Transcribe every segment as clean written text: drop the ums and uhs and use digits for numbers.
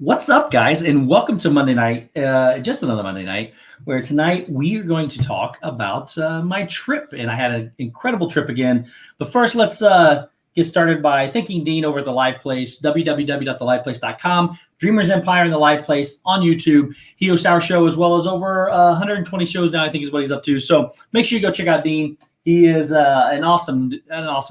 What's up, guys, and welcome to Monday night, just another Monday night, where tonight we are going to talk about my trip, and I had an incredible trip again. But first, let's get started by thanking Dean over at The Live Place, www.theliveplace.com, Dreamers Empire and The Live Place on YouTube. He hosts our show as well as over 120 shows now, I think is what he's up to. So make sure you go check out Dean. He is an awesome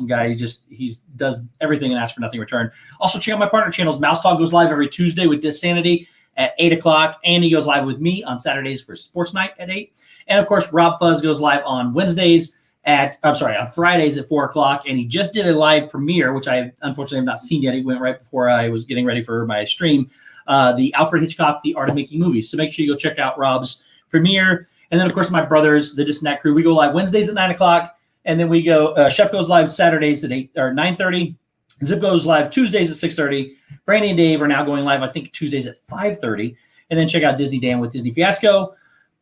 guy. He does everything and asks for nothing in return. Also, check out my partner channels. Mouse Talk goes live every Tuesday with Dissanity at 8 o'clock. And he goes live with me on Saturdays for Sports Night at 8. And, of course, Rob Fuzz goes live on on Fridays at 4 o'clock. And he just did a live premiere, which I unfortunately have not seen yet. He went right before I was getting ready for my stream, the Alfred Hitchcock, The Art of Making Movies. So make sure you go check out Rob's premiere. And then, of course, my brothers, the Dis and That crew, we go live Wednesdays at 9 o'clock. And then we go, Shep goes live Saturdays at 9:30. Zip goes live Tuesdays at 6:30. Brandy and Dave are now going live, I think, Tuesdays at 5:30. And then check out Disney Dan with Disney Fiasco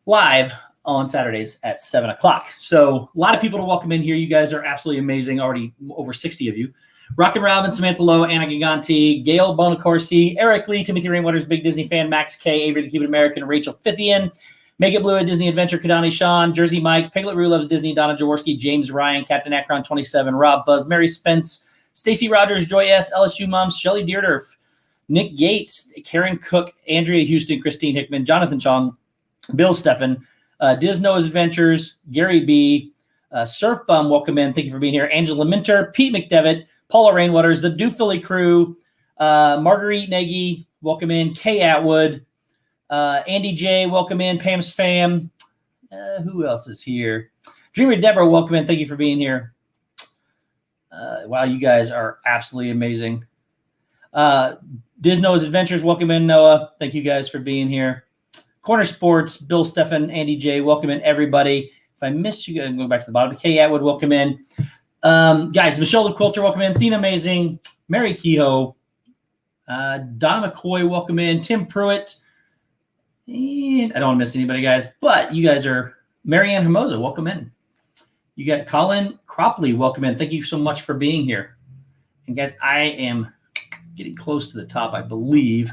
live on Saturdays at 7 o'clock. So a lot of people to welcome in here. You guys are absolutely amazing. Already over 60 of you. Rockin' Robin, Samantha Lowe, Anna Giganti, Gail Bonacorsi, Eric Lee, Timothy Rainwater's big Disney fan, Max K, Avery the Cuban American, Rachel Fithian, Make It Blue at Disney Adventure, Kadani Sean, Jersey Mike, Piglet Rue Loves Disney, Donna Jaworski, James Ryan, Captain Akron 27, Rob Fuzz, Mary Spence, Stacy Rogers, Joy S, LSU Moms, Shelly Deerdorf, Nick Gates, Karen Cook, Andrea Houston, Christine Hickman, Jonathan Chong, Bill Steffen, Disno's Adventures, Gary B, Surf Bum, welcome in. Thank you for being here. Angela Minter, Pete McDevitt, Paula Rainwaters, the Do Philly crew, Marguerite Nagy, welcome in. Kay Atwood, Andy J, welcome in. Pam's fam. Who else is here? Dreamer Deborah, welcome in. Thank you for being here. Wow, you guys are absolutely amazing. Disno's Adventures, welcome in. Noah, thank you guys for being here. Corner Sports, Bill Steffen, Andy J, welcome in, everybody. If I missed you, go back to the bottom. Kay Atwood, welcome in. Guys, Michelle the Quilter, welcome in. Thina Amazing, Mary Kehoe, Donna McCoy, welcome in. Tim Pruitt. And I don't want to miss anybody, guys, but you guys are Marianne Hermosa, welcome in. You got Colin Cropley, welcome in. Thank you so much for being here. And guys, I am getting close to the top, I believe.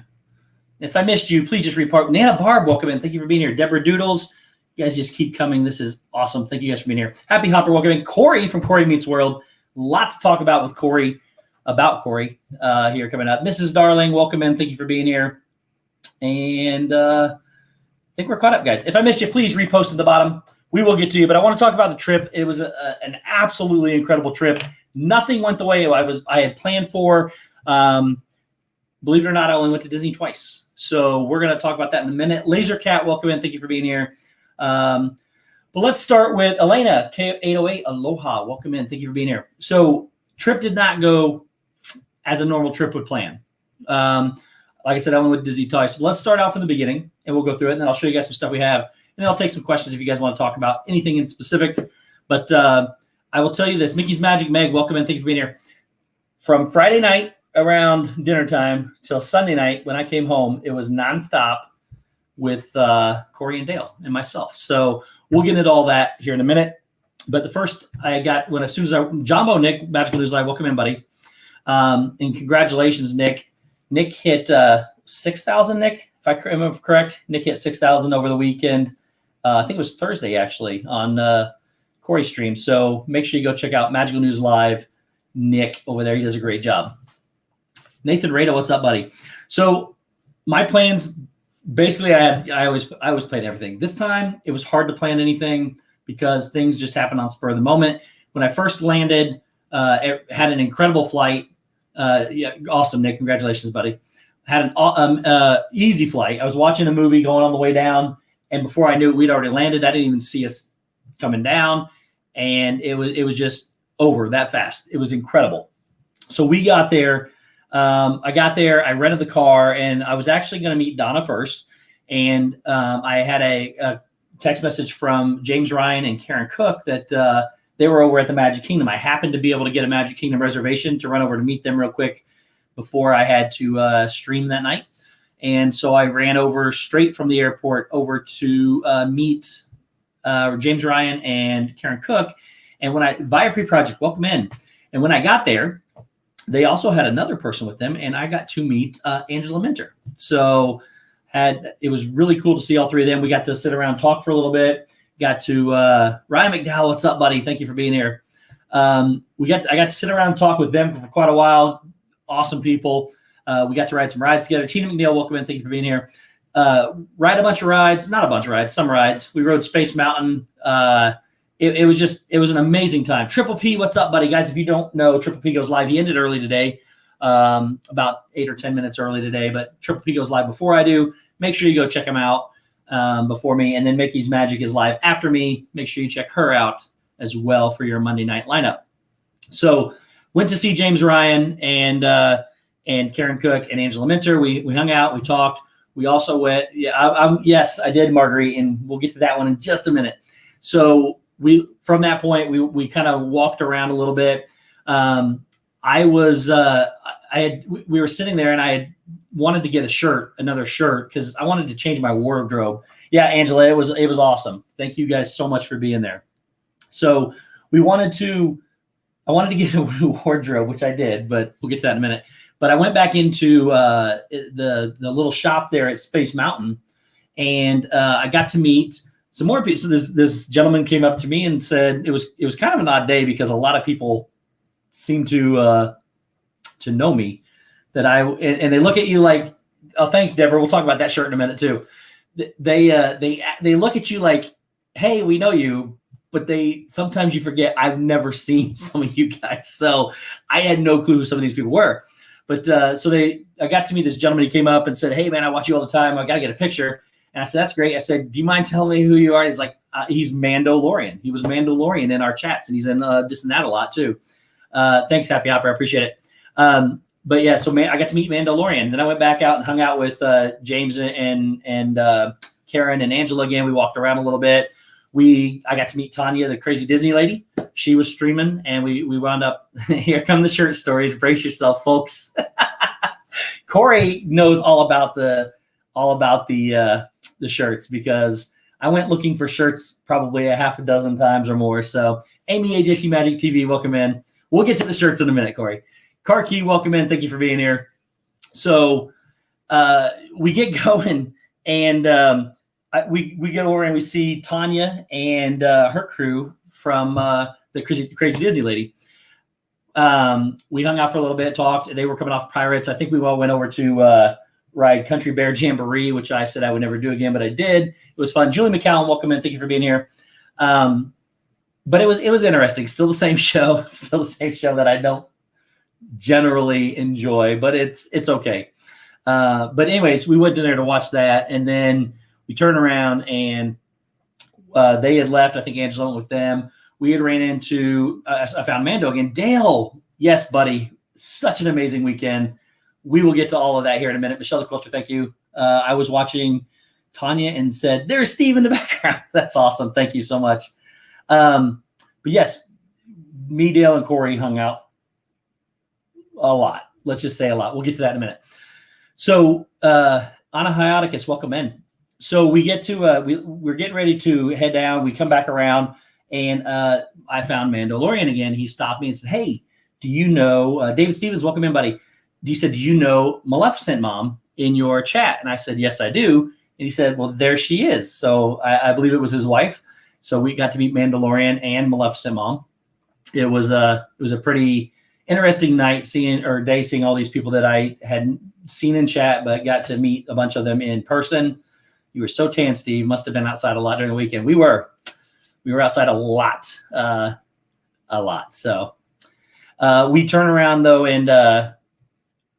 If I missed you, please just report. Nana Barb, welcome in. Thank you for being here. Deborah Doodles, you guys just keep coming. This is awesome. Thank you guys for being here. Happy Hopper, welcome in. Corey from Corey Meets World. Lot to talk about with Corey, here coming up. Mrs. Darling, welcome in. Thank you for being here. And I think we're caught up, guys. If I missed you, please repost at the bottom. We will get to you, but I want to talk about the trip. It was an absolutely incredible trip. Nothing went the way I had planned for. Believe it or not, I only went to Disney twice. So we're going to talk about that in a minute. Laser Cat, welcome in. Thank you for being here. But let's start with Elena, K808, Aloha, welcome in. Thank you for being here. So trip did not go as a normal trip would plan. Like I said, I went with Disney twice. So let's start out from the beginning, and we'll go through it, and then I'll show you guys some stuff we have. And then I'll take some questions if you guys want to talk about anything in specific. But I will tell you this. Mickey's Magic Meg, welcome in. Thank you for being here. From Friday night around dinner time till Sunday night when I came home, it was nonstop with Corey and Dale and myself. So we'll get into all that here in a minute. But the first I got, Jumbo Nick, Magical News Live, welcome in, buddy. And congratulations, Nick. Nick hit 6,000, Nick, if I remember correct. Nick hit 6,000 over the weekend. I think it was Thursday, actually, on Corey's stream. So make sure you go check out Magical News Live. Nick over there, he does a great job. Nathan Rada, what's up, buddy? So my plans, basically, I always planned everything. This time, it was hard to plan anything because things just happened on spur of the moment. When I first landed, it had an incredible flight. Yeah, awesome, Nick. Congratulations, buddy. Had an easy flight. I was watching a movie going on the way down, and before I knew it, we'd already landed. I didn't even see us coming down, and it was just over that fast. It was incredible. So we got there. I got there. I rented the car, and I was actually going to meet Donna first. And I had a text message from James Ryan and Karen Cook that they were over at the Magic Kingdom. I happened to be able to get a Magic Kingdom reservation to run over to meet them real quick before I had to stream that night. And so I ran over straight from the airport over to meet James Ryan and Karen Cook. And via pre-project, welcome in. And when I got there, they also had another person with them, and I got to meet Angela Minter. So it was really cool to see all three of them. We got to sit around, talk for a little bit. Got to Ryan McDowell, what's up, buddy? Thank you for being here. I got to sit around and talk with them for quite a while. Awesome people. We got to ride some rides together. Tina McNeil, welcome in. Thank you for being here. Ride a bunch of rides, not a bunch of rides, some rides. We rode Space Mountain. It was an amazing time. Triple P, what's up, buddy? Guys, if you don't know, Triple P goes live. He ended early today, about 8 or 10 minutes early today, but Triple P goes live before I do. Make sure you go check him out before me. And then Mickey's Magic is live after me. Make sure you check her out as well for your Monday night lineup. So went to see James Ryan and Karen Cook and Angela Minter. We hung out, we talked. We also went, yes, I did, Marguerite, and we'll get to that one in just a minute. So from that point, we kind of walked around a little bit. We were sitting there, and I had wanted to get another shirt, because I wanted to change my wardrobe. Yeah, Angela, it was awesome. Thank you guys so much for being there. So I wanted to get a new wardrobe, which I did, but we'll get to that in a minute. But I went back into the little shop there at Space Mountain, and I got to meet some more people. So this gentleman came up to me and said it was kind of an odd day, because a lot of people seem to know me, and they look at you like, oh, thanks, Deborah. We'll talk about that shirt in a minute too. They look at you like, hey, we know you, but sometimes you forget I've never seen some of you guys. So I had no clue who some of these people were. But I got to meet this gentleman. He came up and said, hey, man, I watch you all the time. I got to get a picture. And I said, that's great. I said, do you mind telling me who you are? He's like, he's Mandalorian. He was Mandalorian in our chats, and he's in This and That a lot too. Thanks, Happy Hopper. I appreciate it. But yeah, so I got to meet Mandalorian. Then I went back out and hung out with James and Karen and Angela again. We walked around a little bit. I got to meet Tanya, the crazy Disney lady. She was streaming, and we wound up. Here come the shirt stories. Brace yourself, folks. Corey knows all about the shirts, because I went looking for shirts probably a half a dozen times or more. So Amy, AJC Magic TV, welcome in. We'll get to the shirts in a minute, Corey. Car Key, welcome in. Thank you for being here. So we get going, and we get over and we see Tanya and her crew from the crazy Disney lady. We hung out for a little bit, talked. They were coming off Pirates. I think we all went over to ride Country Bear Jamboree, which I said I would never do again, but I did. It was fun. Julie McCallum, welcome in. Thank you for being here. But it was interesting. Still the same show. Still the same show that I don't generally enjoy, but it's okay. But anyways, we went in there to watch that, and then we turned around, and they had left. I think Angela went with them. We had ran into, I found Mando again. Dale, yes, buddy. Such an amazing weekend. We will get to all of that here in a minute. Michelle the Quilter, thank you. I was watching Tanya and said, there's Steve in the background. That's awesome. Thank you so much. But yes, me, Dale, and Corey hung out a lot. Let's just say a lot. We'll get to that in a minute. So Anna Hioticus, welcome in. So we get to we're getting ready to head down. We come back around, and I found Mandalorian again. He stopped me and said, hey, do you know David Stevens, welcome in, buddy. He said, do you know Maleficent Mom in your chat? And I said, yes, I do. And he said, well, there she is. So I believe it was his wife. So we got to meet Mandalorian and Maleficent Mom. It was a pretty interesting day seeing all these people that I hadn't seen in chat, but got to meet a bunch of them in person. You were so tan, Steve. Must have been outside a lot during the weekend. We were outside a lot. So we turn around though, and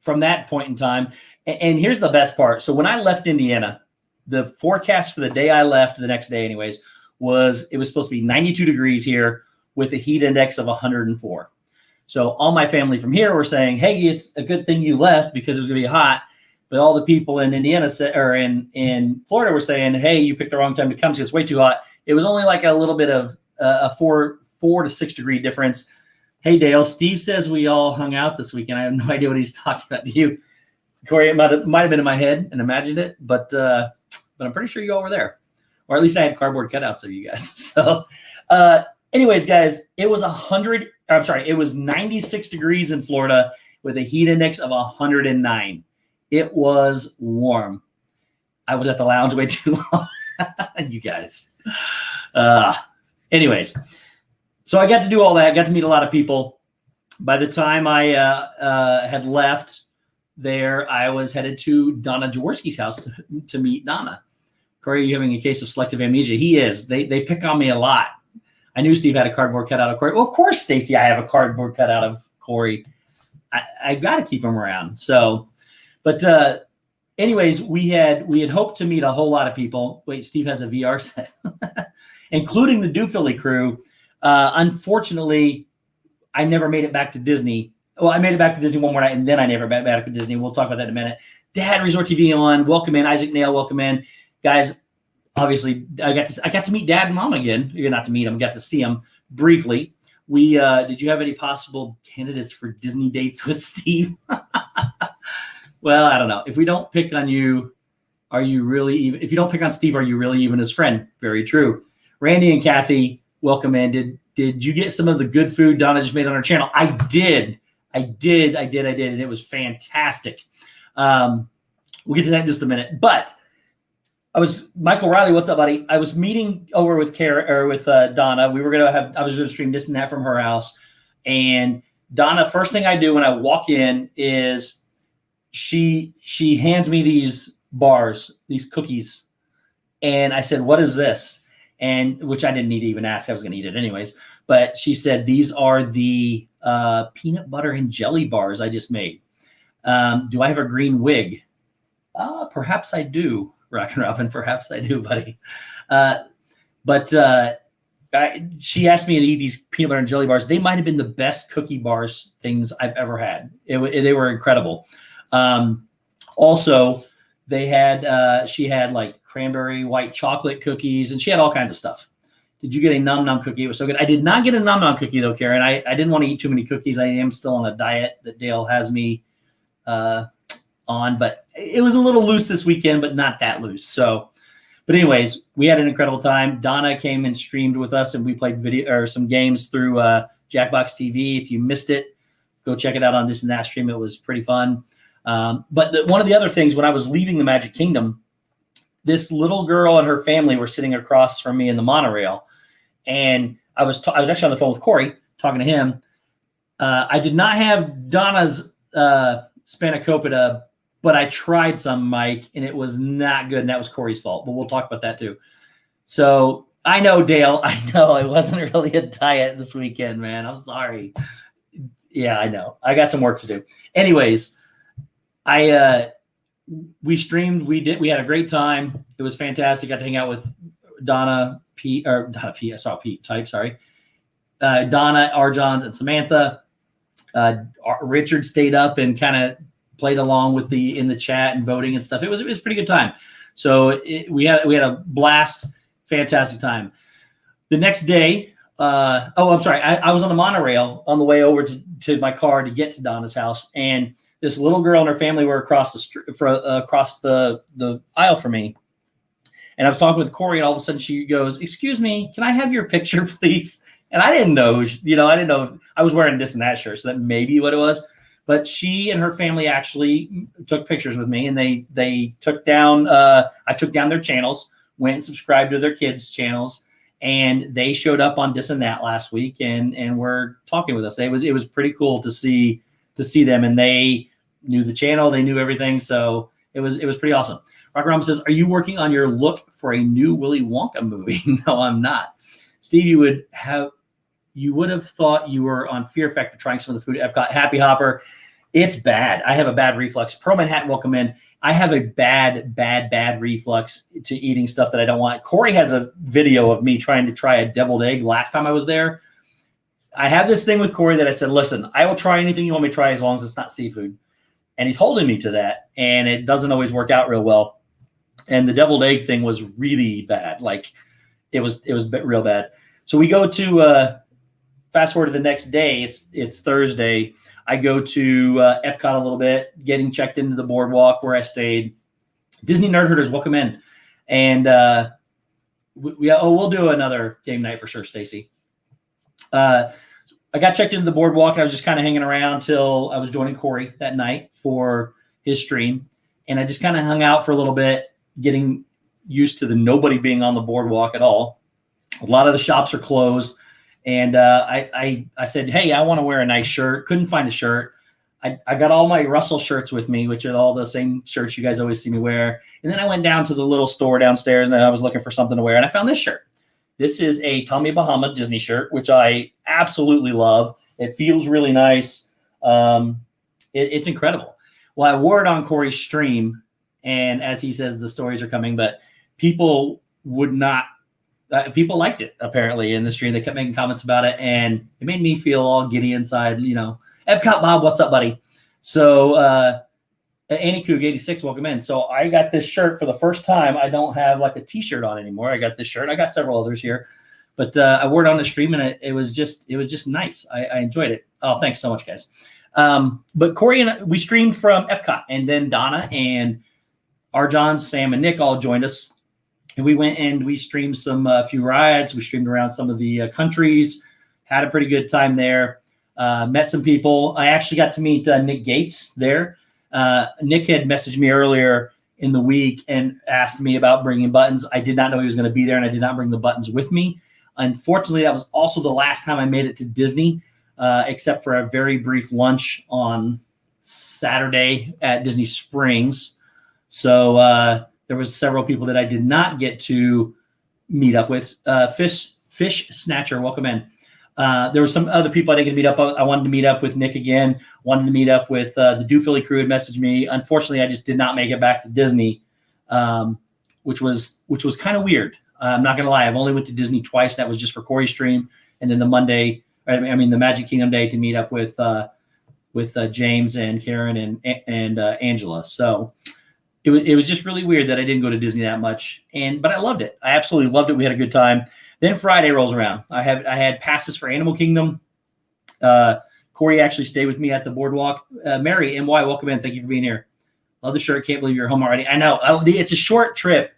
from that point in time, and here's the best part. So when I left Indiana, the forecast for the day I left, the next day anyways, was supposed to be 92 degrees here with a heat index of 104. So all my family from here were saying, hey, it's a good thing you left because it was going to be hot. But all the people in Indiana or in Florida were saying, hey, you picked the wrong time to come because it's way too hot. It was only like a little bit of a 4 to 6 degree difference. Hey, Dale, Steve says we all hung out this weekend. I have no idea what he's talking about to you. Corey, it might have been in my head and imagined it, but I'm pretty sure you all were there. Or at least I had cardboard cutouts of you guys. So anyways, guys, it was 96 degrees in Florida with a heat index of 109. It was warm. I was at the lounge way too long. You guys. Anyways, so I got to do all that. I got to meet a lot of people. By the time I had left there, I was headed to Donna Jaworski's house to meet Donna. Corey, are you having a case of selective amnesia? He is. They pick on me a lot. I knew Steve had a cardboard cutout of Corey. Well, of course, Stacy, I have a cardboard cutout of Corey. I got to keep him around. So, but anyways, we had hoped to meet a whole lot of people. Wait, Steve has a VR set, including the Do Philly crew. Unfortunately, I never made it back to Disney. Well, I made it back to Disney one more night, and then I never went back to Disney. We'll talk about that in a minute. Dad, Resort TV on. Welcome in. Isaac Nail, welcome in. Guys, obviously, I got to meet Dad and Mom again. You're not to meet them. Got to see them briefly. We did you have any possible candidates for Disney dates with Steve? Well, I don't know. If we don't pick on you, are you really even? If you don't pick on Steve, are you really even his friend? Very true. Randy and Kathy, welcome in. Did you get some of the good food Donna just made on her channel? I did. And it was fantastic. We'll get to that in just a minute. But Michael Riley, what's up, buddy? I was meeting over with Donna. I was gonna stream this and that from her house. And Donna, first thing I do when I walk in is she hands me these bars, these cookies. And I said, "What is this?" And which I didn't need to even ask. I was gonna eat it anyways. But she said, "These are the peanut butter and jelly bars I just made. Do I have a green wig?" Perhaps I do, Rockin' Robin. Perhaps I do, buddy. She asked me to eat these peanut butter and jelly bars. They might have been the best cookie bars things I've ever had. They were incredible. Also, they had she had like cranberry white chocolate cookies, and she had all kinds of stuff. Did you get a Num Num cookie? It was so good. I did not get a Num Num cookie though, Karen. I didn't want to eat too many cookies. I am still on a diet that Dale has me on, but it was a little loose this weekend, but not that loose. So, but anyways, we had an incredible time. Donna came and streamed with us, and we played some games through Jackbox TV. If you missed it, go check it out on this and that stream. It was pretty fun. But one of the other things, when I was leaving the Magic Kingdom, this little girl and her family were sitting across from me in the monorail. And I was actually on the phone with Corey talking to him. I did not have Donna's spanakopita, but I tried some, Mike, and it was not good. And that was Corey's fault, but we'll talk about that too. So I know, Dale, I know it wasn't really a diet this weekend, man. I'm sorry. Yeah, I know. I got some work to do. Anyways, we streamed. We had a great time. It was fantastic. Got to hang out with Donna, I saw Pete type, sorry. Donna, Arjons, and Samantha. Richard stayed up and kind of played along with in the chat and voting and stuff. It was a pretty good time. So we had a blast, fantastic time. The next day, I'm sorry, I was on the monorail on the way over to my car to get to Donna's house, and this little girl and her family were across the aisle from me. And I was talking with Corey, and all of a sudden she goes, "Excuse me, can I have your picture, please?" And I didn't know, I didn't know I was wearing this and that shirt, so that may be what it was. But she and her family actually took pictures with me, and they took down, I took down their channels, went and subscribed to their kids' channels, and they showed up on This and That last week and were talking with us. It was pretty cool to see them, and they knew the channel, they knew everything, so it was pretty awesome. Rock Ram says, "Are you working on your look for a new Willy Wonka movie?" No, I'm not. Steve, you would have thought you were on Fear Factor trying some of the food at Epcot. Happy Hopper, it's bad. I have a bad reflux. Pearl Manhattan, welcome in. I have a bad reflux to eating stuff that I don't want. Corey has a video of me trying to try a deviled egg last time I was there. I have this thing with Corey that I said, "Listen, I will try anything you want me to try as long as it's not seafood." And he's holding me to that, and it doesn't always work out real well. And the deviled egg thing was really bad. Like it was real bad. So we go to fast forward to the next day. It's Thursday. I go to Epcot a little bit, getting checked into the boardwalk where I stayed. Disney Nerd Herders, welcome in. And we'll do another game night for sure, Stacy. I got checked into the boardwalk, and I was just kind of hanging around till I was joining Corey that night for his stream. And I just kind of hung out for a little bit, getting used to the nobody being on the boardwalk at all. A lot of the shops are closed. And I said, hey, I want to wear a nice shirt. Couldn't find a shirt. I got all my Russell shirts with me, which are all the same shirts you guys always see me wear. And then I went down to the little store downstairs, and I was looking for something to wear, and I found this shirt. This is a Tommy Bahama Disney shirt, which I absolutely love. It feels really nice. It's incredible. Well, I wore it on Corey's stream, and as he says, the stories are coming, but people would not. People liked it, apparently, in the stream. They kept making comments about it, and it made me feel all giddy inside, Epcot Bob, what's up, buddy? So Annie Coog 86, welcome in. So I got this shirt for the first time. I don't have like a t-shirt on anymore. I got this shirt. I got several others here, but I wore it on the stream, and it was just nice. I enjoyed it. Oh, thanks so much, guys. But Corey and we streamed from Epcot, and then Donna and Arjon, Sam, and Nick all joined us, and we went and we streamed a few rides. We streamed around some of the countries, had a pretty good time there. Met some people. I actually got to meet Nick Gates there. Nick had messaged me earlier in the week and asked me about bringing buttons. I did not know he was going to be there, and I did not bring the buttons with me. Unfortunately, that was also the last time I made it to Disney, except for a very brief lunch on Saturday at Disney Springs. So there was several people that I did not get to meet up with. Fish Snatcher, welcome in. There were some other people I didn't get to meet up. I wanted to meet up with Nick again. Wanted to meet up with the Do Philly crew had messaged me. Unfortunately, I just did not make it back to Disney, which was kind of weird. I'm not gonna lie. I've only went to Disney twice. That was just for Corey's stream, and then the Magic Kingdom day to meet up with James and Karen and Angela. So it was just really weird that I didn't go to Disney that much. But I loved it. I absolutely loved it. We had a good time. Then Friday rolls around. I had passes for Animal Kingdom. Corey actually stayed with me at the boardwalk. Mary, MY, welcome in. Thank you for being here. Love the shirt. Can't believe you're home already. I know. It's a short trip.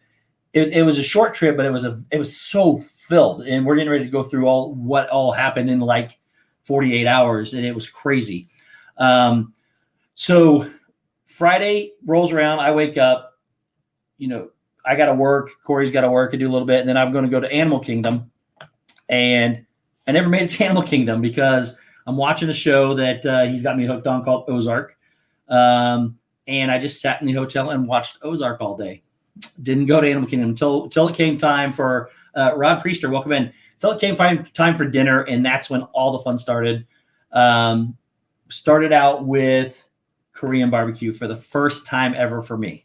It was a short trip, but it was so filled. And we're getting ready to go through what all happened in like 48 hours, and it was crazy. So Friday rolls around. I wake up. I got to work. Corey's got to work and do a little bit. And then I'm going to go to Animal Kingdom. And I never made it to Animal Kingdom because I'm watching a show that he's got me hooked on called Ozark. And I just sat in the hotel and watched Ozark all day. Didn't go to Animal Kingdom until it came time for Rod Priester, welcome in. Until it came time for dinner. And that's when all the fun started. Started out with Korean barbecue for the first time ever for me.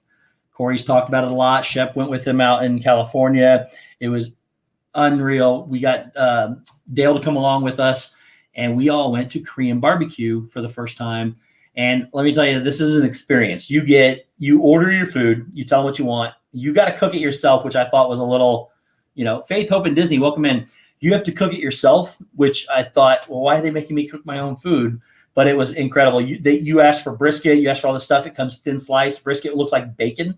Corey's talked about it a lot. Shep went with him out in California. It was unreal. We got Dale to come along with us, and we all went to Korean barbecue for the first time. And let me tell you, this is an experience. You order your food, you tell them what you want. You got to cook it yourself, which I thought was a little, Faith, Hope, and Disney, welcome in. You have to cook it yourself, which I thought, well, why are they making me cook my own food? But it was incredible. You asked for brisket. You asked for all this stuff. It comes thin sliced. Brisket looked like bacon.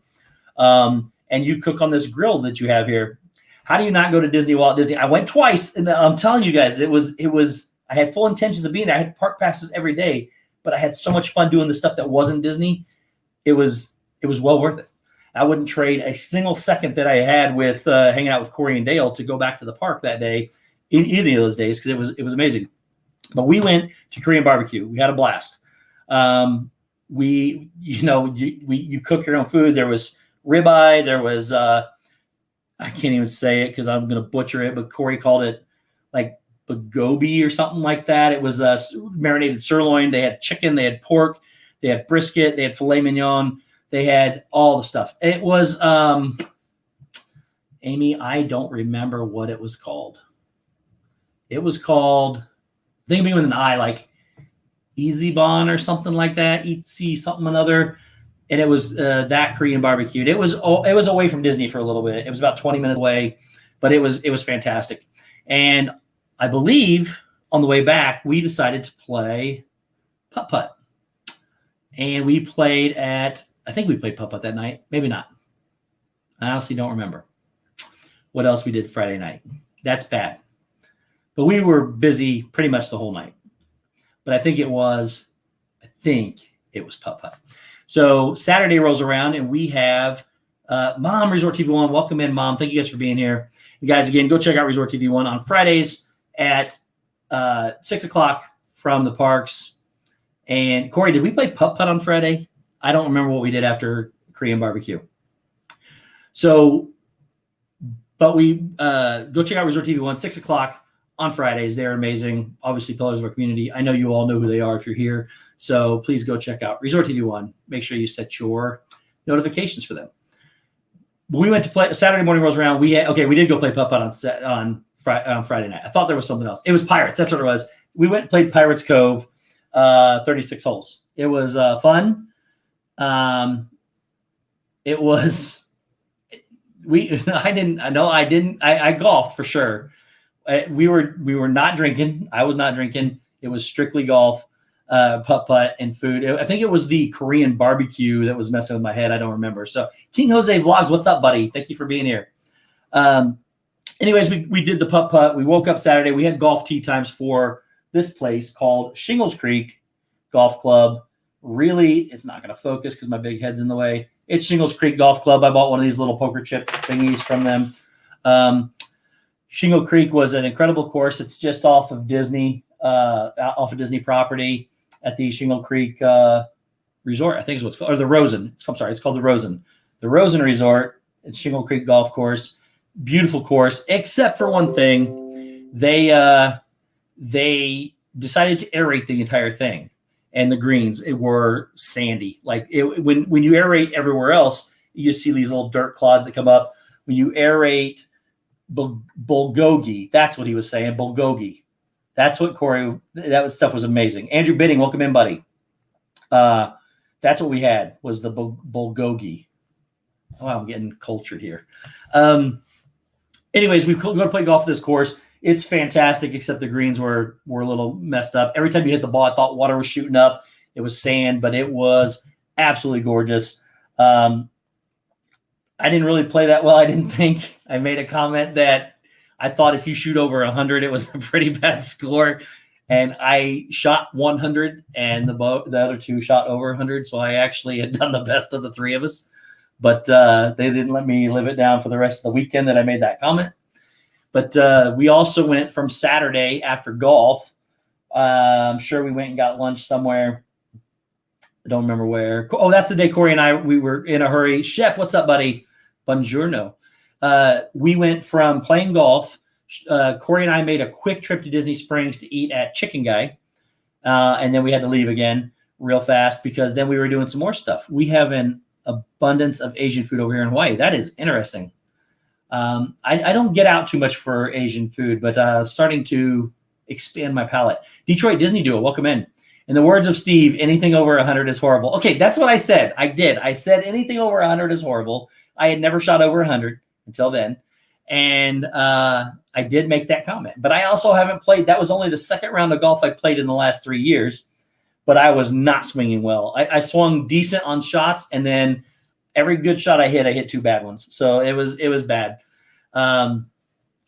And you cook on this grill that you have here. How do you not go to Disney, Walt Disney? I went twice, and I'm telling you guys, it was. I had full intentions of being there. I had park passes every day, but I had so much fun doing the stuff that wasn't Disney. It was well worth it. I wouldn't trade a single second that I had with hanging out with Corey and Dale to go back to the park that day, in any of those days, because it was amazing. But we went to Korean barbecue. We had a blast. You cook your own food. There was ribeye. There was I can't even say it because I'm going to butcher it, but Corey called it like bagobi or something like that. It was marinated sirloin. They had chicken. They had pork. They had brisket. They had filet mignon. They had all the stuff. It was Amy, I don't remember what it was called. It was called, I think it'd be with an I, like Easy Bon or something like that. Eatsy something another. And it was that Korean barbecue. It was away from Disney for a little bit. It was about 20 minutes away, but it was fantastic. And I believe on the way back, we decided to play putt-putt. And we played I think we played putt-putt that night. Maybe not. I honestly don't remember what else we did Friday night. That's bad. But we were busy pretty much the whole night. but I think it was putt-putt. So Saturday rolls around, and we have Mom, Resort TV 1. Welcome in, Mom. Thank you guys for being here. You guys, again, go check out Resort TV 1 on Fridays at 6 o'clock from the parks. And Corey, did we play putt-putt on Friday? I don't remember what we did after Korean barbecue. So, but we go check out Resort TV 1, 6 o'clock on Fridays. They're amazing. Obviously, pillars of our community. I know you all know who they are if you're here. So please go check out Resort TV 1. Make sure you set your notifications for them. We went to play Saturday morning rolls around. We did go play putt-putt on Friday night. I thought there was something else. It was Pirates. That's what it was. We went and played Pirates Cove, 36 holes. It was fun. It was I golfed for sure. We were not drinking. I was not drinking. It was strictly golf, putt-putt, and food. I think it was the Korean barbecue that was messing with my head. I don't remember. So King Jose Vlogs, what's up, buddy? Thank you for being here. Anyways, we did the putt-putt. We woke up Saturday. We had golf tee times for this place called Shingles Creek Golf Club. Really, it's not going to focus because my big head's in the way. It's Shingles Creek Golf Club. I bought one of these little poker chip thingies from them. Shingle Creek was an incredible course. It's just off of Disney property at the Shingle Creek Resort, I think is what's called, or the Rosen. It's called the Rosen. The Rosen Resort at Shingle Creek Golf Course. Beautiful course, except for one thing. They decided to aerate the entire thing, and the greens were sandy. Like when you aerate everywhere else, you just see these little dirt clods that come up. When you aerate bulgogi, that's what he was saying. Bulgogi. That's what Corey. Stuff was amazing. Andrew Bidding, welcome in, buddy. That's what we had was the bulgogi. Oh, I'm getting cultured here. Anyways, we go to play golf at this course. It's fantastic, except the greens were a little messed up. Every time you hit the ball, I thought water was shooting up. It was sand, but it was absolutely gorgeous. I didn't really play that well, I didn't think. I made a comment that I thought if you shoot over 100, it was a pretty bad score. And I shot 100, and the other two shot over 100. So I actually had done the best of the three of us. But they didn't let me live it down for the rest of the weekend that I made that comment. But we also went from Saturday after golf. I'm sure we went and got lunch somewhere. I don't remember where. Oh, that's the day Corey and we were in a hurry. Shep, what's up, buddy? Buongiorno. We went from playing golf. Corey and I made a quick trip to Disney Springs to eat at Chicken Guy. And then we had to leave again real fast because then we were doing some more stuff. We have an abundance of Asian food over here in Hawaii. That is interesting. I don't get out too much for Asian food, but starting to expand my palate. Detroit Disney Duo, welcome in. In the words of Steve, anything over 100 is horrible. Okay, that's what I said. I did. I said anything over 100 is horrible. I had never shot over 100 until then. And I did make that comment. But I also haven't played. That was only the second round of golf I played in the last 3 years. But I was not swinging well. I swung decent on shots, and then every good shot I hit two bad ones. So it was bad. It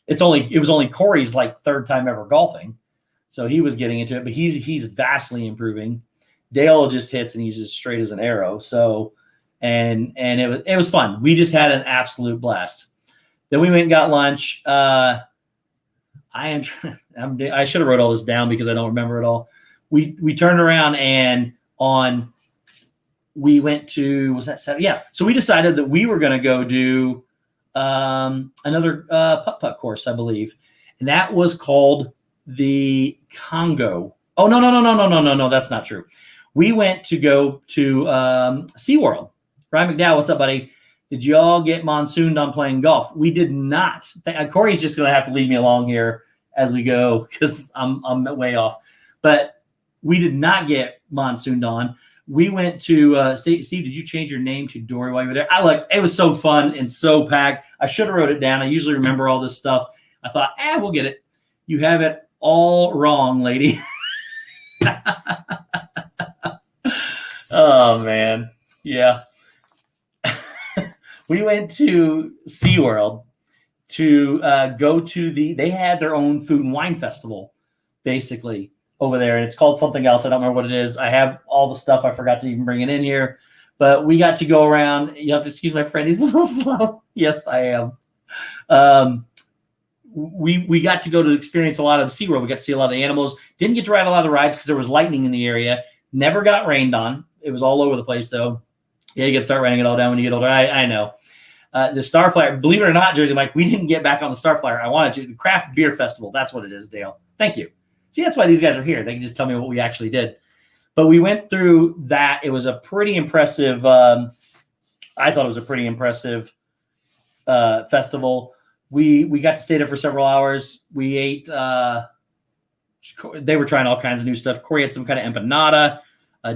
was only Corey's third time ever golfing. So he was getting into it, but he's vastly improving. Dale just hits and he's as straight as an arrow. So, and it was fun. We just had an absolute blast. Then we went and got lunch. I should have wrote all this down because I don't remember it all. We turned around and we went to, was that Saturday? Yeah. So we decided that we were going to go do another putt-putt course, I believe. And that was called the Congo. Oh, no. That's not true. We went to go to SeaWorld. Ryan McDowell, what's up, buddy? Did you all get monsooned on playing golf? We did not. Corey's just going to have to leave me along here as we go because I'm way off. But we did not get monsooned on. We went to Steve. Did you change your name to Dory while you were there? It was so fun and so packed. I should have wrote it down. I usually remember all this stuff. I thought, we'll get it. You have it all wrong, lady. Oh man, yeah. We went to SeaWorld to go to they had their own food and wine festival, basically. over there, and it's called something else. I don't remember what it is. I have all the stuff. I forgot to even bring it in here. But we got to go around. You have to excuse my friend. He's a little slow. Yes, I am. We got to go to experience a lot of SeaWorld. We got to see a lot of the animals. Didn't get to ride a lot of the rides because there was lightning in the area. Never got rained on. It was all over the place, though. Yeah, you got to start writing it all down when you get older. I know. The Starflyer, believe it or not, Jersey Mike, we didn't get back on the Starflyer. I wanted to. The Craft Beer Festival, that's what it is, Dale. Thank you. See, that's why these guys are here. They can just tell me what we actually did. But we went through that. It was a pretty impressive, I thought it was a pretty impressive festival. We got to stay there for several hours. We ate, they were trying all kinds of new stuff. Corey had some kind of empanada.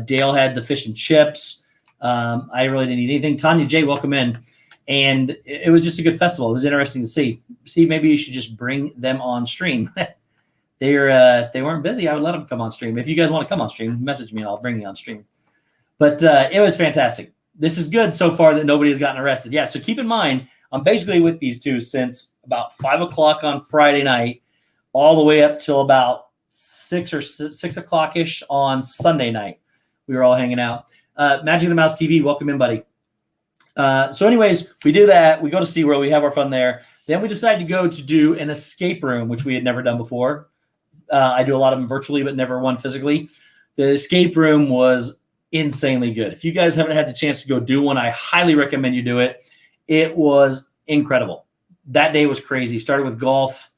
Dale had the fish and chips. I really didn't eat anything. Tanya J, welcome in. And it was just a good festival. It was interesting to see. Steve, maybe you should just bring them on stream. They weren't busy. I would let them come on stream. If you guys want to come on stream, message me and I'll bring you on stream. But it was fantastic. This is good so far that nobody has gotten arrested. Yeah, so keep in mind, I'm basically with these two since about 5 o'clock on Friday night, all the way up till about 6 o'clock-ish on Sunday night. We were all hanging out. Magic of the Mouse TV, welcome in, buddy. So anyways, we do that. We go to SeaWorld. We have our fun there. Then we decide to go to do an escape room, which we had never done before. I do a lot of them virtually, but never one physically. The escape room was insanely good. If you guys haven't had the chance to go do one, I highly recommend you do it. It was incredible. That day was crazy. Started with golf.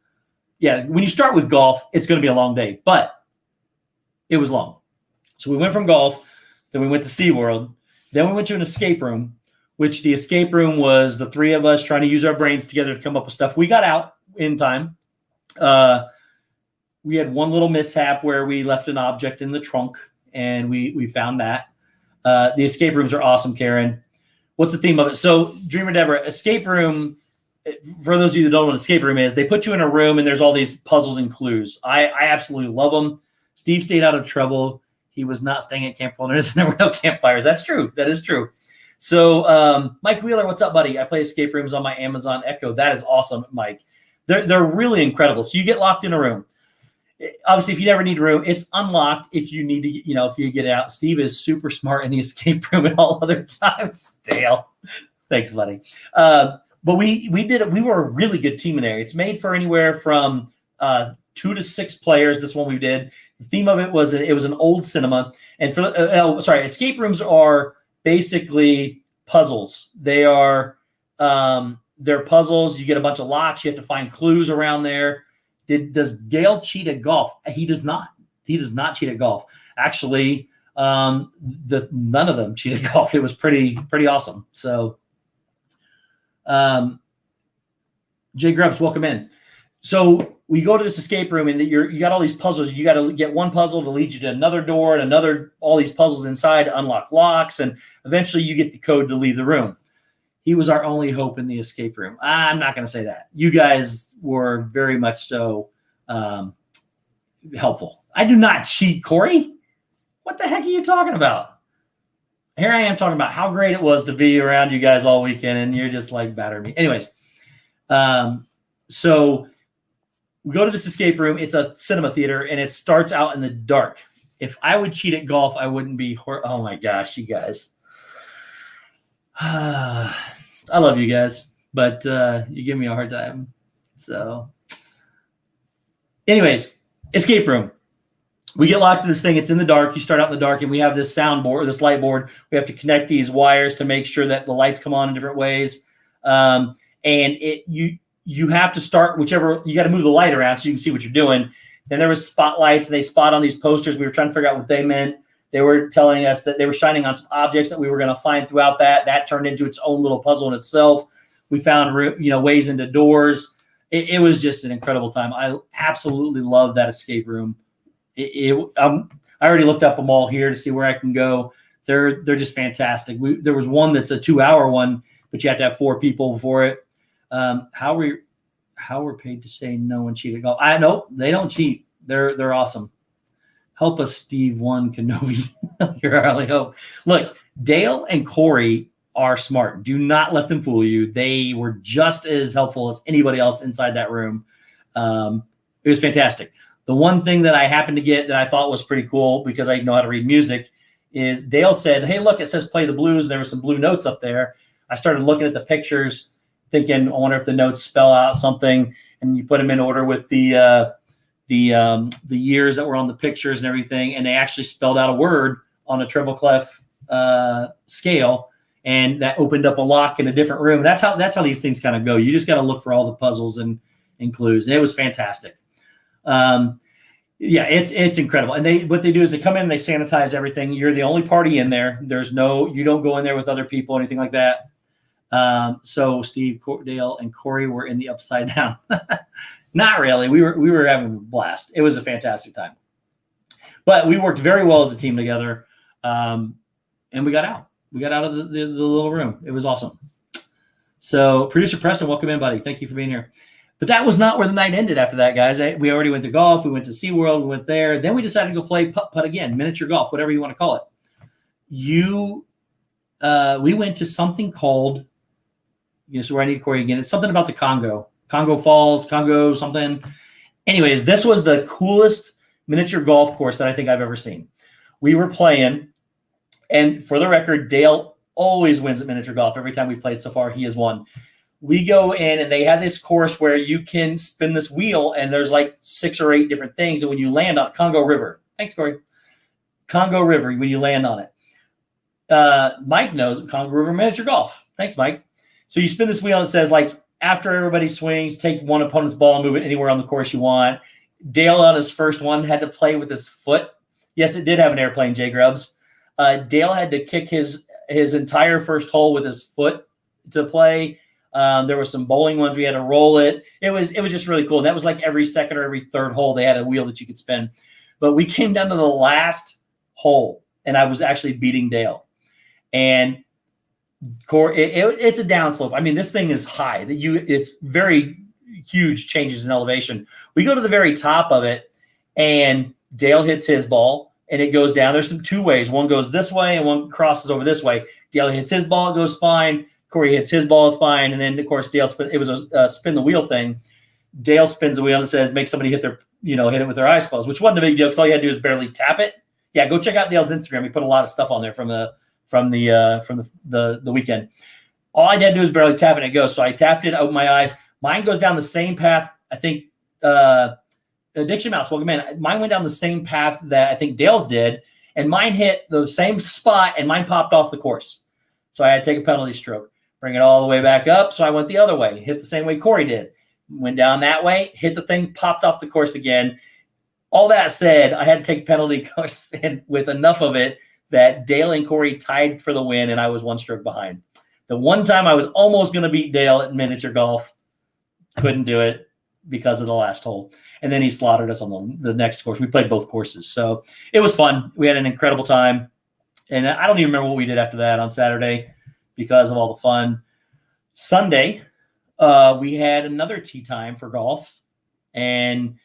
Yeah, when you start with golf, it's going to be a long day, but it was long. So we went from golf, then we went to SeaWorld, then we went to an escape room, which the escape room was the three of us trying to use our brains together to come up with stuff. We got out in time. We had one little mishap where we left an object in the trunk, and we found that. The escape rooms are awesome, Karen. What's the theme of it? So, Dreamer Deborah, escape room, for those of you that don't know what an escape room is, they put you in a room, and there's all these puzzles and clues. I absolutely love them. Steve stayed out of trouble. He was not staying at Camp Wilderness. There were no campfires. That's true. That is true. So, Mike Wheeler, what's up, buddy? I play escape rooms on my Amazon Echo. That is awesome, Mike. They're really incredible. So you get locked in a room. Obviously, if you never need a room, it's unlocked if you need to, if you get out. Steve is super smart in the escape room at all other times. Dale, thanks, buddy. But we did it. We were a really good team in there. It's made for anywhere from 2 to 6 players. This one we did. The theme of it was an old cinema. And escape rooms are basically puzzles. They are they're puzzles. You get a bunch of locks. You have to find clues around there. Does Dale cheat at golf? He does not. He does not cheat at golf. Actually, none of them cheat at golf. It was pretty awesome. So, Jay Grubbs, welcome in. So we go to this escape room, and you got all these puzzles. You got to get one puzzle to lead you to another door, and all these puzzles inside to unlock locks, and eventually you get the code to leave the room. He was our only hope in the escape room. I'm not going to say that. You guys were very much so helpful. I do not cheat, Corey. What the heck are you talking about? Here I am talking about how great it was to be around you guys all weekend, and you're just like battering me. Anyways, so we go to this escape room. It's a cinema theater, and it starts out in the dark. If I would cheat at golf, I wouldn't be oh my gosh, you guys. I love you guys, but you give me a hard time. So anyways, escape room. We get locked in this thing. It's in the dark. You start out in the dark, and we have this soundboard, this light board. We have to connect these wires to make sure that the lights come on in different ways. And you have to start whichever, you got to move the light around so you can see what you're doing. Then there was spotlights, and they spot on these posters. We were trying to figure out what they meant. They were telling us that they were shining on some objects that we were going to find throughout that. That turned into its own little puzzle in itself. We found, ways into doors. It was just an incredible time. I absolutely love that escape room. I already looked up them all here to see where I can go. They're just fantastic. There was one that's a 2-hour one, but you have to have 4 people for it. How we're paid to say no one cheated golf? I know they don't cheat. They're awesome. Help us, Steve. One Kenobi. You're our only hope. Look, Dale and Corey are smart. Do not let them fool you. They were just as helpful as anybody else inside that room. It was fantastic. The one thing that I happened to get that I thought was pretty cool because I know how to read music is Dale said, hey, look, it says play the blues. And there were some blue notes up there. I started looking at the pictures thinking, I wonder if the notes spell out something, and you put them in order with the years that were on the pictures and everything. And they actually spelled out a word on a treble clef scale. And that opened up a lock in a different room. That's how these things kind of go. You just got to look for all the puzzles and clues. And it was fantastic. Yeah, it's incredible. And what they do is they come in and they sanitize everything. You're the only party in there. You don't go in there with other people or anything like that. So Steve, Dale, and Corey were in the upside down. Not really. We were having a blast. It was a fantastic time. But we worked very well as a team together. And we got out. We got out of the little room. It was awesome. So producer Preston, welcome in, buddy. Thank you for being here. But that was not where the night ended after that, guys. We already went to golf. We went to SeaWorld. We went there. Then we decided to go play putt again, miniature golf, whatever you want to call it. We went to something called, so where I need Corey again. It's something about the Congo Falls, Congo something. Anyways, this was the coolest miniature golf course that I think I've ever seen. We were playing, and for the record, Dale always wins at miniature golf. Every time we've played so far, he has won. We go in, and they have this course where you can spin this wheel, and there's like 6 or 8 different things. And when you land on Congo River, thanks, Corey. Congo River, when you land on it. Mike knows Congo River miniature golf. Thanks, Mike. So you spin this wheel, and it says, like, after everybody swings, take one opponent's ball and move it anywhere on the course you want. Dale on his first one had to play with his foot. Yes, it did have an airplane, Jay Grubbs. Dale had to kick his entire first hole with his foot to play. There were some bowling ones. We had to roll it. It was just really cool. And that was like every second or every third hole, they had a wheel that you could spin. But we came down to the last hole, and I was actually beating Dale. And it's a downslope. I mean, this thing is high. It's very huge changes in elevation. We go to the very top of it, and Dale hits his ball, and it goes down. There's some 2 ways. One goes this way, and one crosses over this way. Dale hits his ball, it goes fine. Corey hits his ball, is fine. And then, of course, it was a spin the wheel thing. Dale spins the wheel and says, make somebody hit it with their eyes closed, which wasn't a big deal because all you had to do is barely tap it. Yeah, go check out Dale's Instagram. He put a lot of stuff on there from the weekend. All I had to do is barely tap it and it goes. So I tapped it, opened my eyes. Mine goes down the same path. I think Addiction Mouse, welcome in. Mine went down the same path that I think Dale's did, and mine hit the same spot, and mine popped off the course. So I had to take a penalty stroke, bring it all the way back up. So I went the other way, hit the same way Corey did. Went down that way, hit the thing, popped off the course again. All that said, I had to take penalty course and with enough of it that Dale and Corey tied for the win, and I was 1 stroke behind. The one time I was almost going to beat Dale at miniature golf, couldn't do it because of the last hole. And then he slaughtered us on the next course. We played both courses. So it was fun. We had an incredible time. And I don't even remember what we did after that on Saturday because of all the fun. Sunday, we had another tee time for golf. And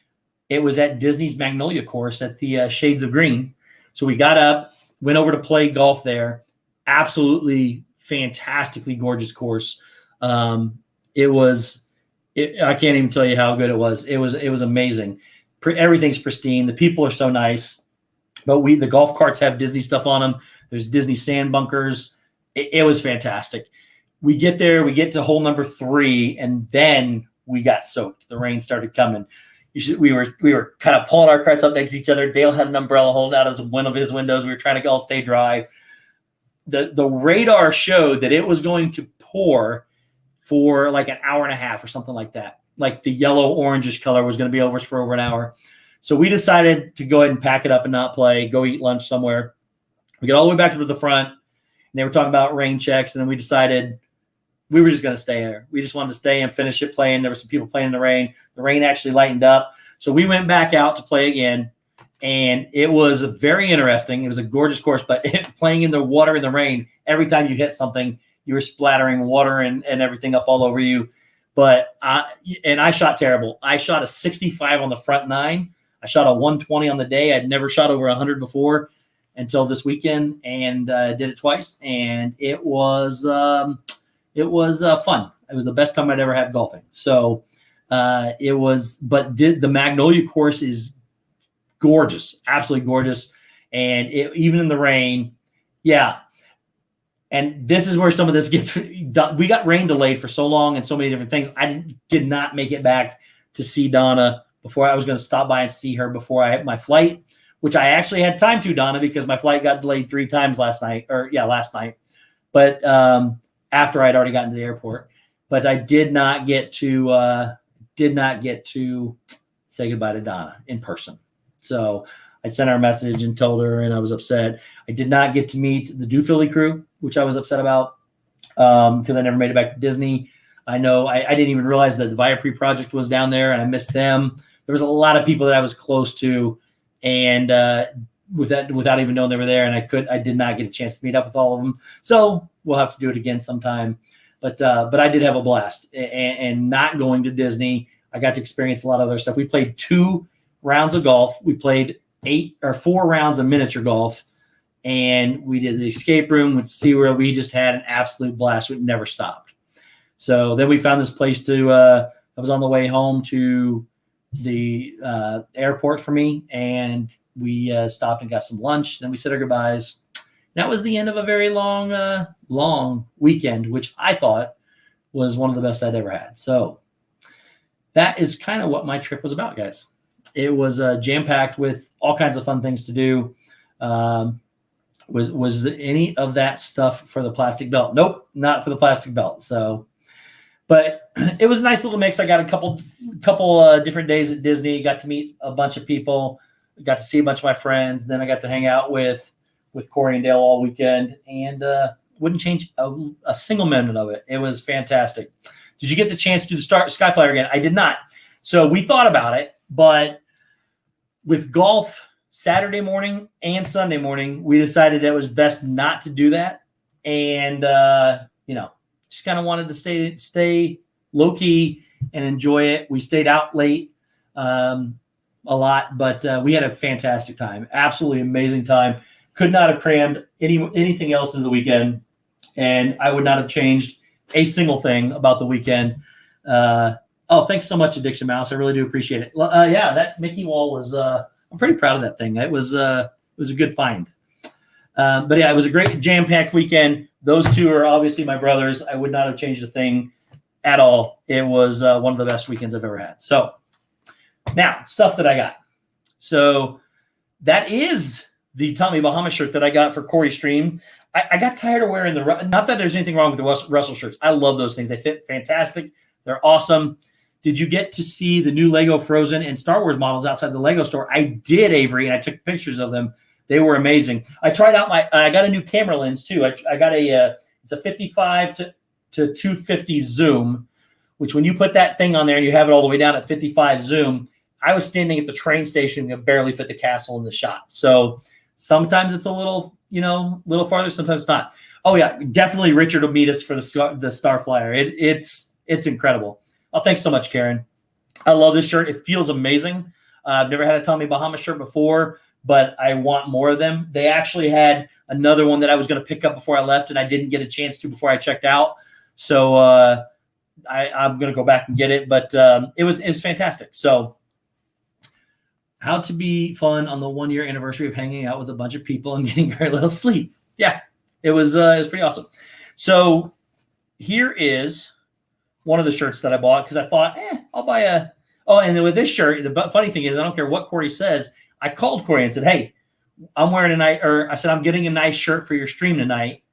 it was at Disney's Magnolia course at the Shades of Green. So we got up, went over to play golf there. Absolutely fantastically gorgeous course. I can't even tell you how good it was. It was amazing. Everything's pristine. The people are so nice. But the golf carts have Disney stuff on them. There's Disney sand bunkers. It was fantastic. We get there. We get to hole number 3, and then we got soaked. The rain started coming. We were kind of pulling our carts up next to each other. Dale had an umbrella holding out as one of his windows. We were trying to all stay dry. The radar showed that it was going to pour for like an hour and a half or something like that. Like the yellow orangish color was going to be over for over an hour. So we decided to go ahead and pack it up and not play, go eat lunch somewhere. We got all the way back to the front, and they were talking about rain checks, and then we decided we were just going to stay there. We just wanted to stay and finish it playing. There were some people playing in the rain. The rain actually lightened up. So we went back out to play again, and it was very interesting. It was a gorgeous course, but playing in the water in the rain, every time you hit something, you were splattering water and everything up all over you. But I shot terrible. I shot a 65 on the front 9. I shot a 120 on the day. I'd never shot over 100 before until this weekend, and did it twice. And it was fun. It was the best time I'd ever had golfing. So the Magnolia course is gorgeous, absolutely gorgeous. And even in the rain, yeah. And this is where some of this gets done. We got rain delayed for so long and so many different things. I did not make it back to see Donna before I was going to stop by and see her before I had my flight, which I actually had time to, Donna, because my flight got delayed 3 times last night. But after I'd already gotten to the airport. But I did not get to say goodbye to Donna in person. So I sent her a message and told her, and I was upset. I did not get to meet the Do Philly crew, which I was upset about because I never made it back to Disney. I know I didn't even realize that the Viapre project was down there, and I missed them. There was a lot of people that I was close to, and without even knowing they were there, and I did not get a chance to meet up with all of them. So we'll have to do it again sometime. But I did have a blast, and not going to Disney, I got to experience a lot of other stuff. We played 2 rounds of golf. We played 4 rounds of miniature golf, and we did the escape room with SeaWorld. We just had an absolute blast. We never stopped. So then we found this place to I was on the way home to the airport for me, and we stopped and got some lunch. Then we said our goodbyes. That was the end of a very long weekend, which I thought was one of the best I'd ever had. So that is kind of what my trip was about, guys. It was jam-packed with all kinds of fun things to do. Was any of that stuff for the plastic belt? Nope, not for the plastic belt. So, but it was a nice little mix. I got a couple different days at Disney. Got to meet a bunch of people. Got to see a bunch of my friends. Then I got to hang out with Corey and Dale all weekend, and wouldn't change a single minute of it. It was fantastic. Did you get the chance to do the Skyflyer again? I did not. So we thought about it, but with golf Saturday morning and Sunday morning, we decided it was best not to do that. And, just kind of wanted to stay low key and enjoy it. We stayed out late a lot, but we had a fantastic time. Absolutely amazing time. Could not have crammed anything else into the weekend. And I would not have changed a single thing about the weekend. Thanks so much, Addiction Mouse. I really do appreciate it. That Mickey wall was, I'm pretty proud of that thing. It was a good find. But yeah, it was a great jam-packed weekend. Those 2 are obviously my brothers. I would not have changed a thing at all. It was one of the best weekends I've ever had. So now, stuff that I got. So that is the Tommy Bahama shirt that I got for Corey's stream. I got tired of wearing not that there's anything wrong with the Russell shirts. I love those things. They fit fantastic. They're awesome. Did you get to see the new Lego Frozen and Star Wars models outside the Lego store? I did, Avery, and I took pictures of them. They were amazing. I tried out I got a new camera lens too. I got it's a 55 to 250 zoom, which when you put that thing on there and you have it all the way down at 55 zoom, I was standing at the train station and barely fit the castle in the shot. So sometimes it's a little farther, sometimes it's not. Oh yeah, definitely Richard will meet us for the Starflyer. It's incredible. Oh, thanks so much, Karen. I love this shirt. It feels amazing. I've never had a Tommy Bahama shirt before, but I want more of them. They actually had another one that I was going to pick up before I left, and I didn't get a chance to before I checked out. So I'm going to go back and get it. But it was fantastic. So how to be fun on the 1-year anniversary of hanging out with a bunch of people and getting very little sleep. Yeah, it was pretty awesome. So here is one of the shirts that I bought because I thought, I'll buy a. Oh, and then with this shirt, the funny thing is, I don't care what Corey says. I called Corey and said, "Hey, I'm wearing I'm getting a nice shirt for your stream tonight."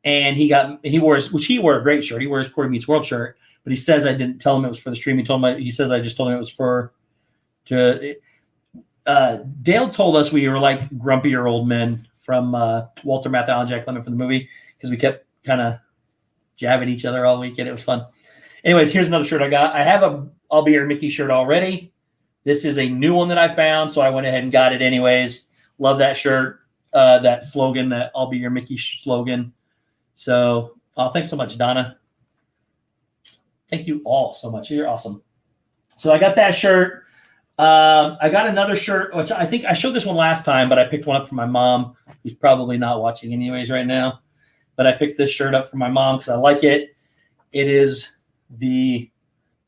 And he wore a great shirt. He wears Corey Meets World shirt, but he says I didn't tell him it was for the stream. He says I just told him it was Dale told us we were like grumpier old men from Walter Matthau and Jack Lemmon from the movie because we kept kind of jabbing each other all weekend. It was fun. Anyways, here's another shirt I got. I have a I'll Be Your Mickey shirt already. This is a new one that I found, so I went ahead and got it anyways. Love that shirt, that slogan, that I'll Be Your Mickey slogan. So thanks so much, Donna. Thank you all so much. You're awesome. So I got that shirt. I got another shirt, which I think I showed this one last time, but I picked one up for my mom, who's probably not watching anyways right now. But I picked this shirt up for my mom because I like it. It is the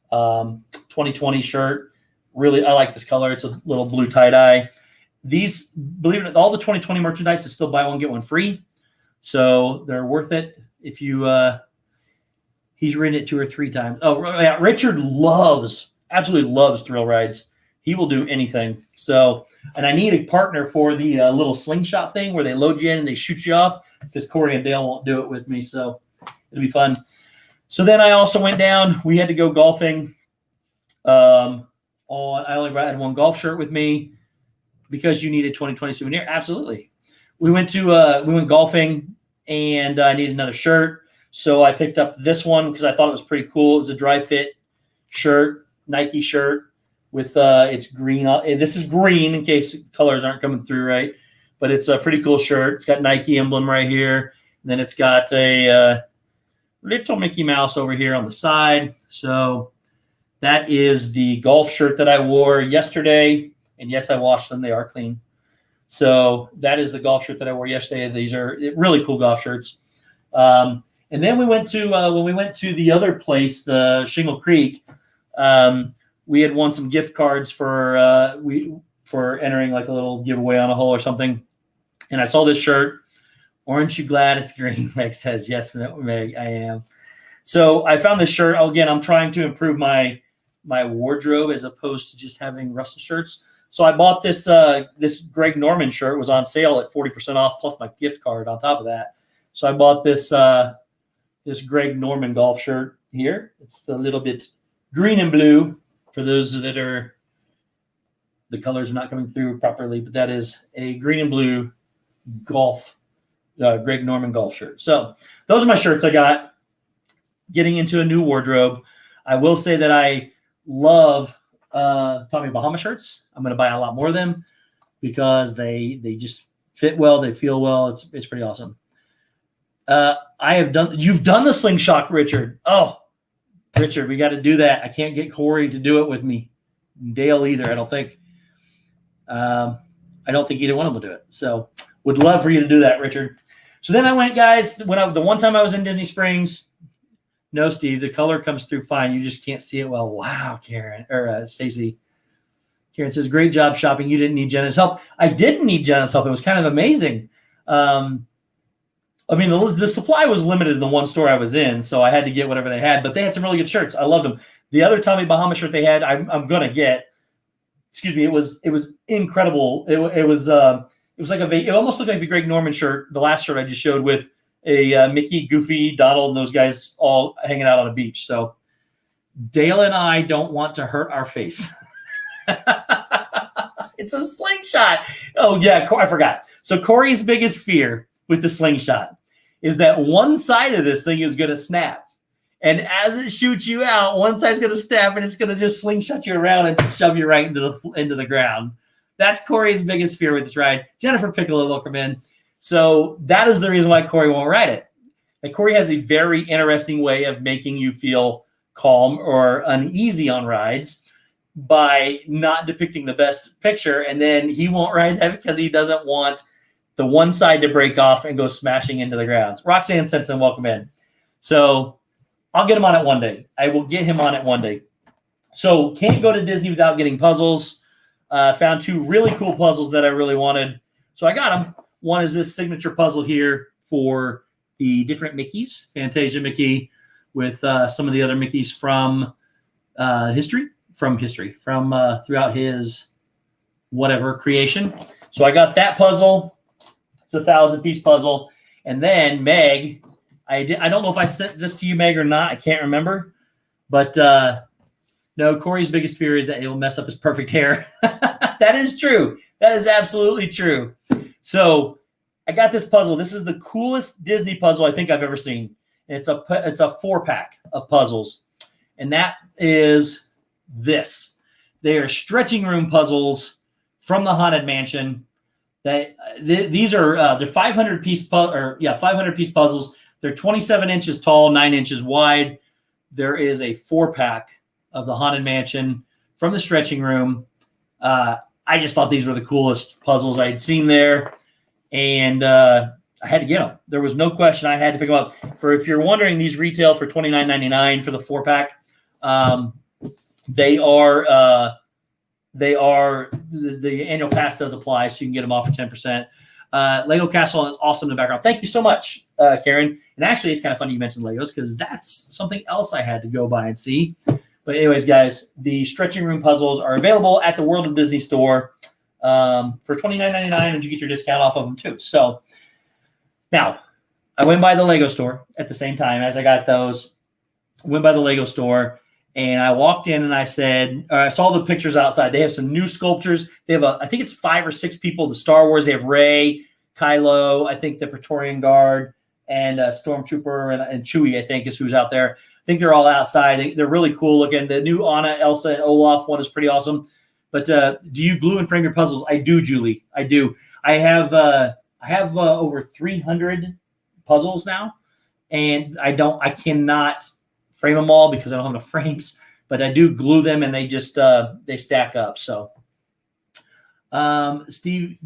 2020 shirt. Really, I like this color. It's a little blue tie-dye. These, believe it or not, all the 2020 merchandise is still buy one, get one free. So they're worth it if you he's ridden it 2 or 3 times. Oh, yeah, Richard absolutely loves thrill rides. He will do anything. So, and I need a partner for the little slingshot thing where they load you in and they shoot you off, because Corey and Dale won't do it with me. So it'll be fun. So then I also went down. We had to go golfing. I only had one golf shirt with me because you need a 2020 souvenir. Absolutely. We went golfing, and I needed another shirt. So I picked up this one because I thought it was pretty cool. It was a dry fit shirt, Nike shirt with it's green. This is green in case colors aren't coming through right, but it's a pretty cool shirt. It's got Nike emblem right here. And then it's got a little Mickey Mouse over here on the side. So that is the golf shirt that I wore yesterday. And yes, I washed them. They are clean. So that is the golf shirt that I wore yesterday. These are really cool golf shirts. And then we went to when we went to the other place, the Shingle Creek. We had won some gift cards for entering like a little giveaway on a hole or something. And I saw this shirt. Aren't you glad it's green? Meg says, yes, Meg, I am. So I found this shirt. Again, I'm trying to improve my wardrobe as opposed to just having Russell shirts. So I bought this this Greg Norman shirt. It was on sale at 40% off plus my gift card on top of that. So I bought this this Greg Norman golf shirt here. It's a little bit green and blue for those that are the colors are not coming through properly, but that is a green and blue golf Greg Norman golf shirt. So those are my shirts I got. Getting into a new wardrobe. I will say that I love Tommy Bahama shirts. I'm going to buy a lot more of them because they just fit well. They feel well. It's pretty awesome. You've done the slingshot, Richard. Oh, Richard, we got to do that. I can't get Corey to do it with me. Dale either, I don't think. I don't think either one of them will do it. So would love for you to do that, Richard. So then I went, guys, the one time I was in Disney Springs. No, Steve, the color comes through fine. You just can't see it well. Wow, Karen or Stacy. Karen says, great job shopping. You didn't need Jenna's help. I didn't need Jenna's help. It was kind of amazing. I mean, the supply was limited in the one store I was in, so I had to get whatever they had. But they had some really good shirts. I loved them. The other Tommy Bahama shirt they had, I'm gonna get. Excuse me. It was incredible. It was like it almost looked like the Greg Norman shirt, the last shirt I just showed with a Mickey, Goofy, Donald, and those guys all hanging out on a beach. So Dale and I don't want to hurt our face. It's a slingshot. Oh, yeah, I forgot. So Corey's biggest fear with the slingshot is that one side of this thing is going to snap. And as it shoots you out, one side's going to snap, and it's going to just slingshot you around and shove you right into the ground. That's Corey's biggest fear with this ride. Jennifer Piccolo, welcome in. So that is the reason why Corey won't ride it. And Corey has a very interesting way of making you feel calm or uneasy on rides by not depicting the best picture. And then he won't ride that because he doesn't want the one side to break off and go smashing into the grounds. Roxanne Simpson, welcome in. So I'll get him on it one day. I will get him on it one day. So can't go to Disney without getting puzzles. Found 2 really cool puzzles that I really wanted. So I got them. One is this signature puzzle here for the different Mickeys, Fantasia Mickey with some of the other Mickeys from history, throughout his whatever creation. So I got that puzzle. It's a 1,000-piece puzzle. And then Meg, I don't know if I sent this to you, Meg, or not. I can't remember. But no, Corey's biggest fear is that it will mess up his perfect hair. That is true. That is absolutely true. So I got this puzzle. This is the coolest Disney puzzle I think I've ever seen. It's a 4-pack of puzzles. And that is this. They are stretching room puzzles from the Haunted Mansion. These are they're 500-piece 500-piece puzzles. They're 27 inches tall, 9 inches wide. There is a 4-pack of the Haunted Mansion from the stretching room. I just thought these were the coolest puzzles I had seen there. And I had to get them. There was no question. I had to pick them up. If you're wondering, these retail for $29.99 for the 4-pack. They are the annual pass does apply, so you can get them off for 10%. Lego Castle is awesome in the background. Thank you so much, Karen. And actually, it's kind of funny you mentioned Legos because that's something else I had to go by and see. But anyways, guys, the stretching room puzzles are available at the World of Disney store for $29.99, and you get your discount off of them too. So now, I went by the Lego store at the same time as I got those. I went by the Lego store, and I walked in and I said, I saw the pictures outside. They have some new sculptures. They have I think it's 5 or 6 people. The Star Wars. They have Rey, Kylo, I think the Praetorian Guard, and Stormtrooper and Chewie, I think, is who's out there. I think they're all outside. They're really cool looking. The new Anna, Elsa, and Olaf one is pretty awesome. But do you glue and frame your puzzles? I do, Julie. I do. I have over 300 puzzles now, and I cannot frame them all because I don't have enough frames. But I do glue them, and they just they stack up. So, Steve,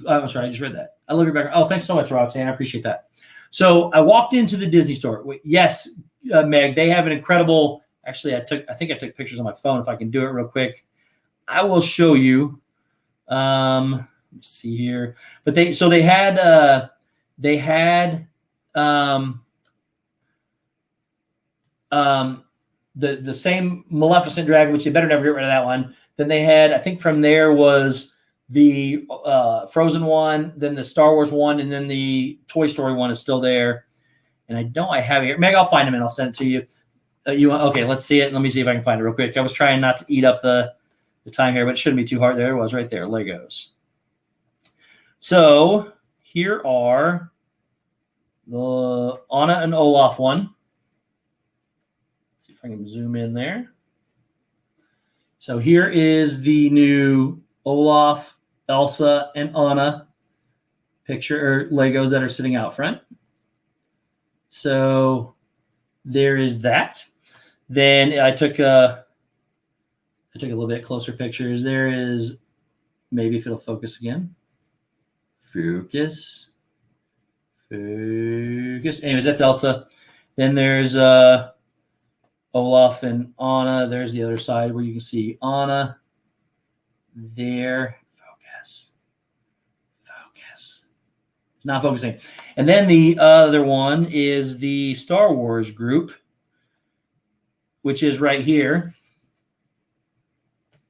I'm sorry, I just read that. I love your background. Oh, thanks so much, Roxanne. I appreciate that. So I walked into the Disney store. Yes, Meg, they have an incredible. Actually, I think I took pictures on my phone. If I can do it real quick, I will show you. Let me see here. But they had the same Maleficent dragon, which you better never get rid of that one. Then they had, I think from there was the Frozen one, then the Star Wars one, and then the Toy Story one is still there. And I have it here. Meg, I'll find them and I'll send it to you. Okay, let's see it. Let me see if I can find it real quick. I was trying not to eat up the time here, but it shouldn't be too hard. There it was right there, Legos. So here are the Anna and Olaf one. Let's see if I can zoom in there. So here is the new Olaf, Elsa, and Anna picture or Legos that are sitting out front. So there is that. Then I took a little bit closer pictures. There is, maybe if it'll focus again. Focus. Anyways, that's Elsa. Then there's Olaf and Anna. There's the other side where you can see Anna. There. Focus. It's not focusing. And then the other one is the Star Wars group, which is right here.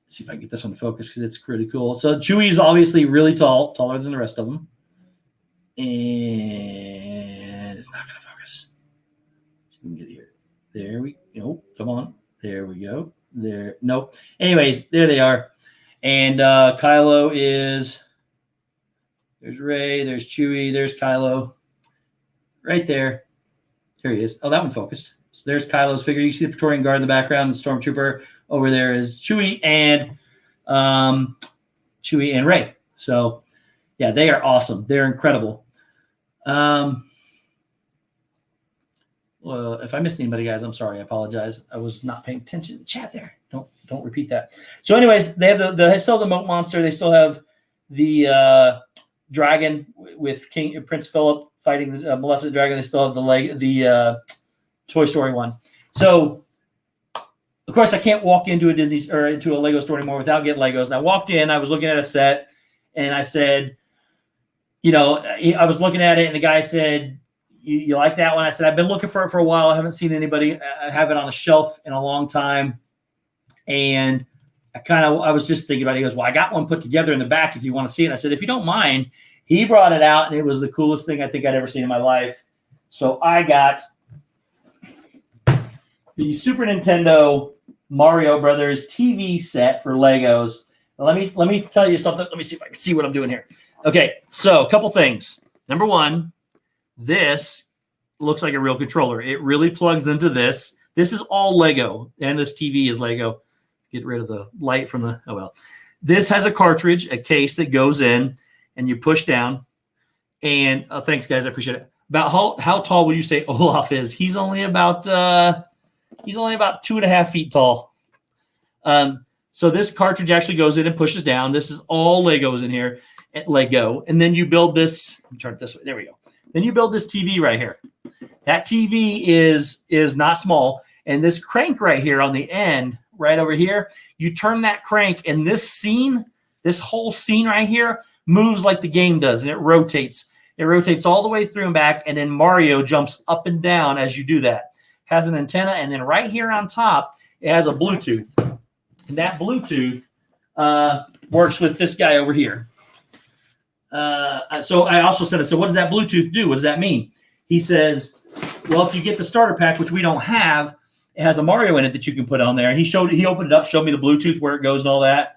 Let's see if I can get this one to focus because it's pretty cool. So Chewie is obviously really tall, taller than the rest of them. And it's not going to focus. Let's see if we can get here. There we go. Come on. There we go. There. Nope. Anyways, there they are. And Kylo is, there's Rey, there's Chewie, there's Kylo. Right there. There he is. Oh, that one focused. So there's Kylo's figure. You see the Praetorian Guard in the background, the Stormtrooper. Over there is Chewie and Rey. So, yeah, they are awesome. They're incredible. Well, if I missed anybody, guys, I'm sorry. I apologize. I was not paying attention to the chat there. Don't repeat that. So, anyways, they have they still have the Moat Monster. They still have the dragon with Prince Philip fighting the Maleficent dragon. They still have the Toy Story one. So, of course, I can't walk into a Disney or into a Lego store anymore without getting Legos. And I walked in, I was looking at a set, and I said, I was looking at it, and the guy said, you like that one? I said, I've been looking for it for a while. I haven't seen anybody have it on a shelf in a long time. And I was just thinking about it. He goes, well, I got one put together in the back if you want to see it. And I said, if you don't mind. He brought it out, and it was the coolest thing I think I'd ever seen in my life. So I got the Super Nintendo Mario Brothers TV set for Legos. Now, let me tell you something. Let me see if I can see what I'm doing here. Okay, so a couple things. Number one, this looks like a real controller. It really plugs into this. This is all Lego, and this TV is Lego. Get rid of the light from the, oh well. This has a cartridge, a case that goes in, and you push down. And thanks, guys. I appreciate it. About how tall would you say Olaf is? He's only about 2.5 feet tall. So this cartridge actually goes in and pushes down. This is all Legos in here at Lego. And then you build this. Let me turn it this way. There we go. Then you build this TV right here. That TV is not small. And this crank right here on the end right over here. You turn that crank, and this whole scene right here moves like the game does, and it rotates. It rotates all the way through and back, and then Mario jumps up and down as you do that. Has an antenna, and then right here on top, it has a Bluetooth. And that Bluetooth works with this guy over here. So I also said, so what does that Bluetooth do? What does that mean? He says, well, if you get the starter pack, which we don't have, it has a Mario in it that you can put on there. And he opened it up, showed me the Bluetooth, where it goes and all that.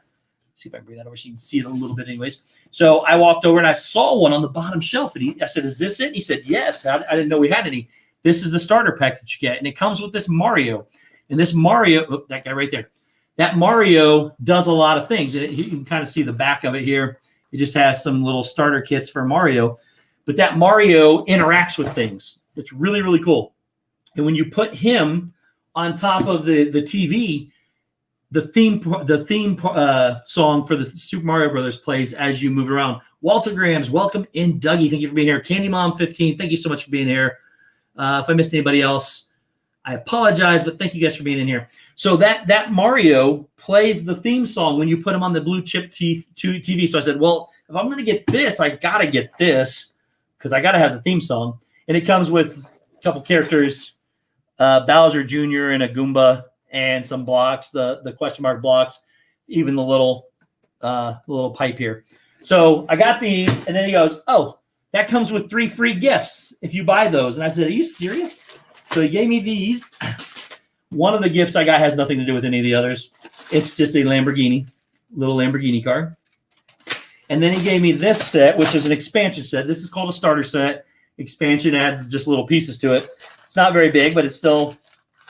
See if I can bring that over so you can see it a little bit anyways. So I walked over and I saw one on the bottom shelf. And I said, is this it? And he said, yes. I didn't know we had any. This is the starter pack that you get. And it comes with this Mario. And this Mario, that guy right there, that Mario does a lot of things. You can kind of see the back of it here. It just has some little starter kits for Mario. But that Mario interacts with things. It's really, really cool. And when you put him on top of the TV, the theme song for the Super Mario Brothers plays as you move around. Waltergrams, welcome in. Dougie, thank you for being here. Candy Mom 15, thank you so much for being here. If I missed anybody else, I apologize, but thank you guys for being in here. So that Mario plays the theme song when you put him on the blue chip TV. So I said, well, if I'm going to get this, I got to get this because I got to have the theme song. And it comes with a couple characters, Bowser Jr. and a Goomba, and some blocks, the question mark blocks, even the little pipe here. So I got these, and then he goes, oh, that comes with 3 free gifts if you buy those. And I said, are you serious? So he gave me these. One of the gifts I got has nothing to do with any of the others. It's just a little Lamborghini car. And then he gave me this set, which is an expansion set. This is called a starter set. Expansion adds just little pieces to it. It's not very big, but it's still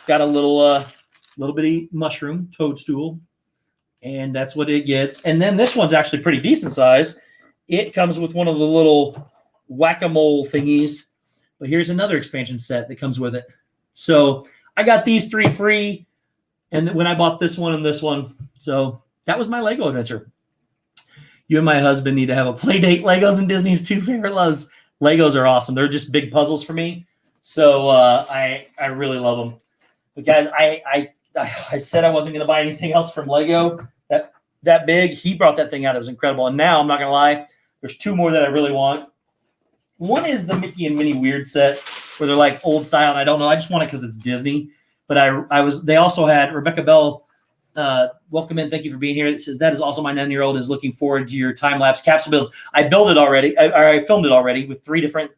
got a little bitty mushroom toadstool, and that's what it gets. And then this one's actually pretty decent size. It comes with one of the little whack-a-mole thingies, but here's another expansion set that comes with it. So I got these 3 free, and when I bought this one and this one, so that was my Lego adventure. You and my husband need to have a play date. Legos and Disney's 2 favorite loves. Legos are awesome. They're just big puzzles for me, so I really love them. But guys, I said I wasn't going to buy anything else from Lego that big. He brought that thing out. It was incredible. And now, I'm not going to lie, there's 2 more that I really want. One is the Mickey and Minnie Weird set, where they're like old style. And I don't know. I just want it because it's Disney. But they also had Rebecca Bell. Welcome in. Thank you for being here. It says, that is also my 9-year-old is looking forward to your time-lapse capsule builds. I built it already. I filmed it already with 3 different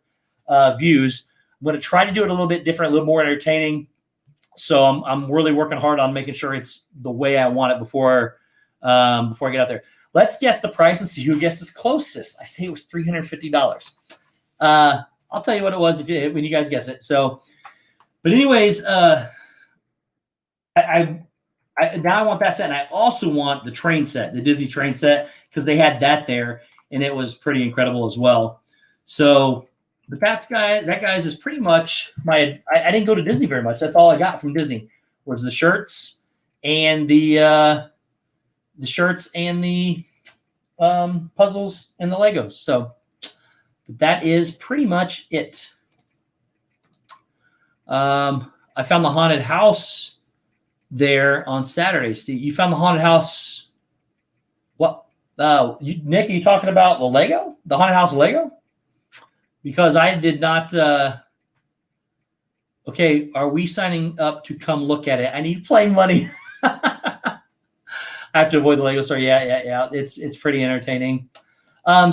views. I'm going to try to do it a little bit different, a little more entertaining. So I'm really working hard on making sure it's the way I want it before I get out there. Let's guess the price and see who guesses closest. I say it was $350. I'll tell you what it was when you guys guess it. So, but anyways, now I want that set, and I also want the train set, the Disney train set, because they had that there, and it was pretty incredible as well. So. But that guy's is pretty much I didn't go to Disney very much. That's all I got from Disney was the shirts and the puzzles and the Legos. So that is pretty much it. I found the haunted house there on Saturday. Steve, you found the haunted house. What? Nick, are you talking about the Lego? The haunted house Lego? Because I did not. Okay, are we signing up to come look at it? I need plane money. I have to avoid the Lego store. Yeah. It's pretty entertaining. Oh,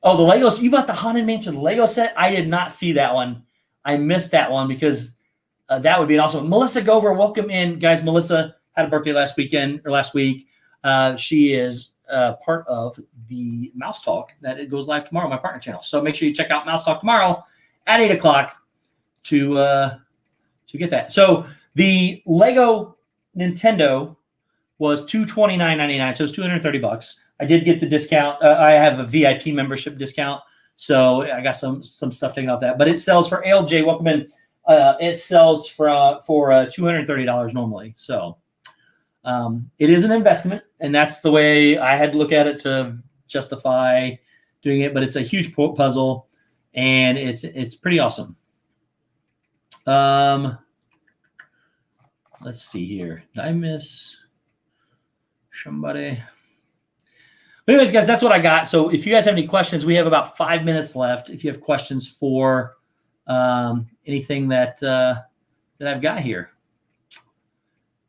the Legos. You bought the Haunted Mansion Lego set? I did not see that one. I missed that one because that would be an awesome. Melissa Gover, welcome in, guys. Melissa had a birthday last week. She is part of the Mouse Talk that it goes live tomorrow on my partner channel. So make sure you check out Mouse Talk tomorrow at 8:00 to get that. So the Lego Nintendo was $229.99, so it's $230. I did get the discount. I have a VIP membership discount, so I got some stuff taken off that. But it sells for ALJ. Welcome in. It sells for $230 normally. So. It is an investment, and that's the way I had to look at it to justify doing it. But it's a huge puzzle, and it's pretty awesome. Let's see here. Did I miss somebody? But anyways, guys, that's what I got. So if you guys have any questions, we have about 5 minutes left. If you have questions for anything that I've got here.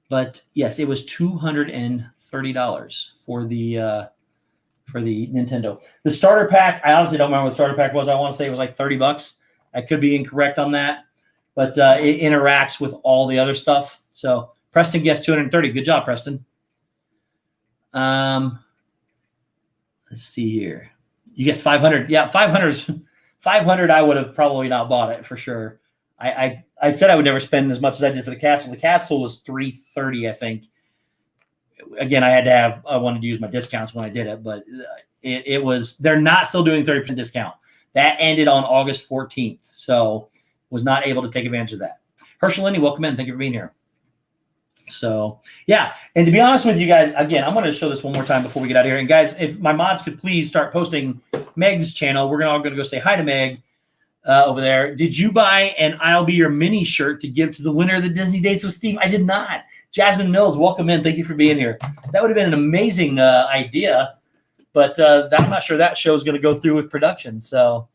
But yes, it was $230 for the Nintendo. The starter pack, I honestly don't remember what the starter pack was. I want to say it was like $30. I could be incorrect on that, but it interacts with all the other stuff. So Preston guessed 230. Good job, Preston. Let's see here. You guessed 500. Yeah, 500. I would have probably not bought it for sure. I said I would never spend as much as I did for the castle. The castle was $330, I think. Again, I wanted to use my discounts when I did it, but it was, they're not still doing 30% discount. That ended on August 14th. So was not able to take advantage of that. Herschel Lindy, welcome in. Thank you for being here. So yeah. And to be honest with you guys, again, I'm going to show this one more time before we get out of here. And guys, if my mods could please start posting Meg's channel, we're all going to go say hi to Meg over there. Did you buy an I'll Be Your Mini shirt to give to the winner of the Disney Dates with Steve? I did not. Jasmine Mills, welcome in. Thank you for being here. That would have been an amazing idea, but I'm not sure that show is going to go through with production. So,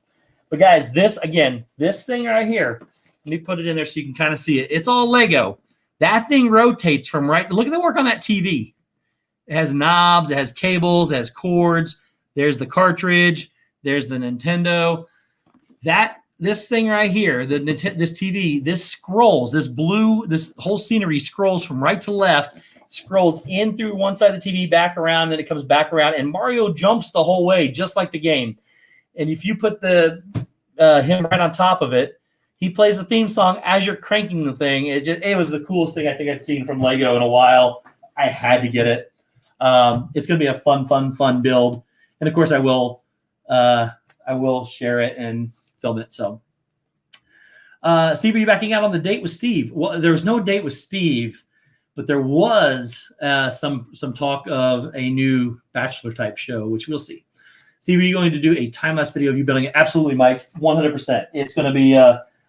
but guys, this thing right here, let me put it in there so you can kind of see it. It's all Lego. That thing rotates from right. Look at the work on that TV. It has knobs, it has cables, it has cords. There's the cartridge. There's the Nintendo. This thing right here, this TV, this scrolls, this whole scenery scrolls from right to left, scrolls in through one side of the TV, back around, then it comes back around, and Mario jumps the whole way, just like the game. And if you put him right on top of it, he plays the theme song as you're cranking the thing. It was the coolest thing I think I'd seen from Lego in a while. I had to get it. It's going to be a fun build, and of course I will share it and film it. So, Steve, are you backing out on the date with Steve? Well, there was no date with Steve, but there was some talk of a new Bachelor type show, which we'll see. Steve, are you going to do a time-lapse video of you building it? Absolutely, Mike. 100%. It's going to be.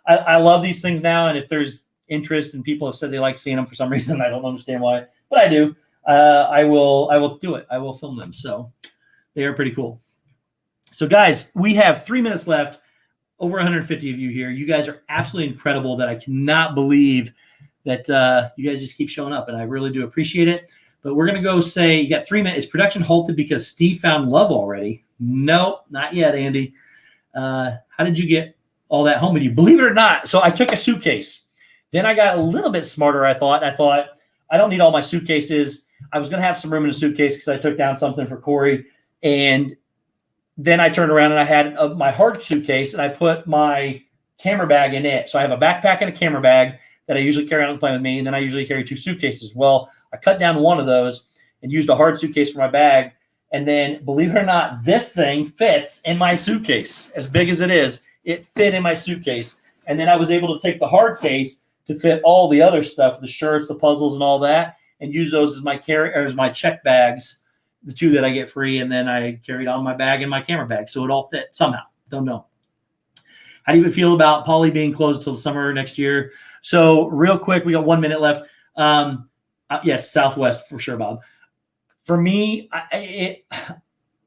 I love these things now, and if there's interest and people have said they like seeing them for some reason, I don't understand why, but I do. I will do it. I will film them. So they are pretty cool. So guys, we have 3 minutes left. Over 150 of you here. You guys are absolutely incredible that I cannot believe that you guys just keep showing up, and I really do appreciate it. But we're going to go say you got 3 minutes. Is production halted because Steve found love already? No, not yet, Andy. How did you get all that home with you? Believe it or not, so I took a suitcase. Then I got a little bit smarter, I thought I don't need all my suitcases. I was going to have some room in a suitcase because I took down something for Corey, and then I turned around and I had my hard suitcase and I put my camera bag in it. So I have a backpack and a camera bag that I usually carry on the plane with me. And then I usually carry 2 suitcases. Well, I cut down one of those and used a hard suitcase for my bag. And then, believe it or not, this thing fits in my suitcase. As big as it is, it fit in my suitcase. And then I was able to take the hard case to fit all the other stuff, the shirts, the puzzles, and all that, and use those as my check bags. The 2 that I get free, and then I carried on my bag and my camera bag, so it all fit somehow. Don't know. How do you feel about Poly being closed until the summer next year? So real quick, we got 1 minute left. Yes, Southwest for sure, Bob. For me,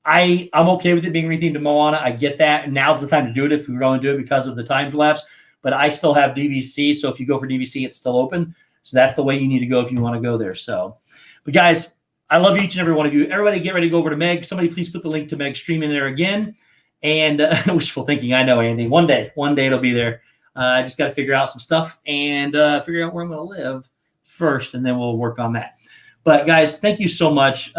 I'm okay with it being rethemed to Moana. I get that. Now's the time to do it if we're going to do it because of the time lapse. But I still have DVC, so if you go for DVC, it's still open. So that's the way you need to go if you want to go there. So, but guys, I love each and every one of you. Everybody get ready to go over to Meg. Somebody please put the link to Meg's stream in there again. And wishful thinking, I know, Andy. One day it'll be there. I just got to figure out some stuff and figure out where I'm going to live first, and then we'll work on that. But, guys, thank you so much.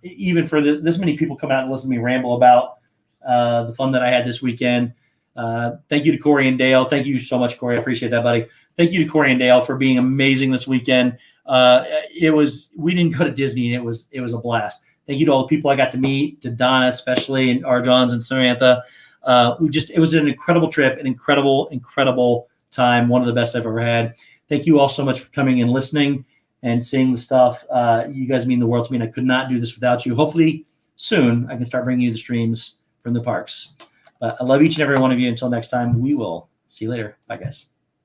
Even for this many people come out and listen to me ramble about the fun that I had this weekend. Thank you to Corey and Dale. Thank you so much, Corey. I appreciate that, buddy. Thank you to Corey and Dale for being amazing this weekend. We didn't go to Disney, and it was a blast. Thank you to all the people I got to meet, to Donna especially, and Arjons and Samantha. It was an incredible trip, an incredible time. One of the best I've ever had. Thank you all so much for coming and listening and seeing the stuff. You guys mean the world to me, and I could not do this without you. Hopefully soon I can start bringing you the streams from the parks. But I love each and every one of you. Until next time, we will see you later. Bye, guys.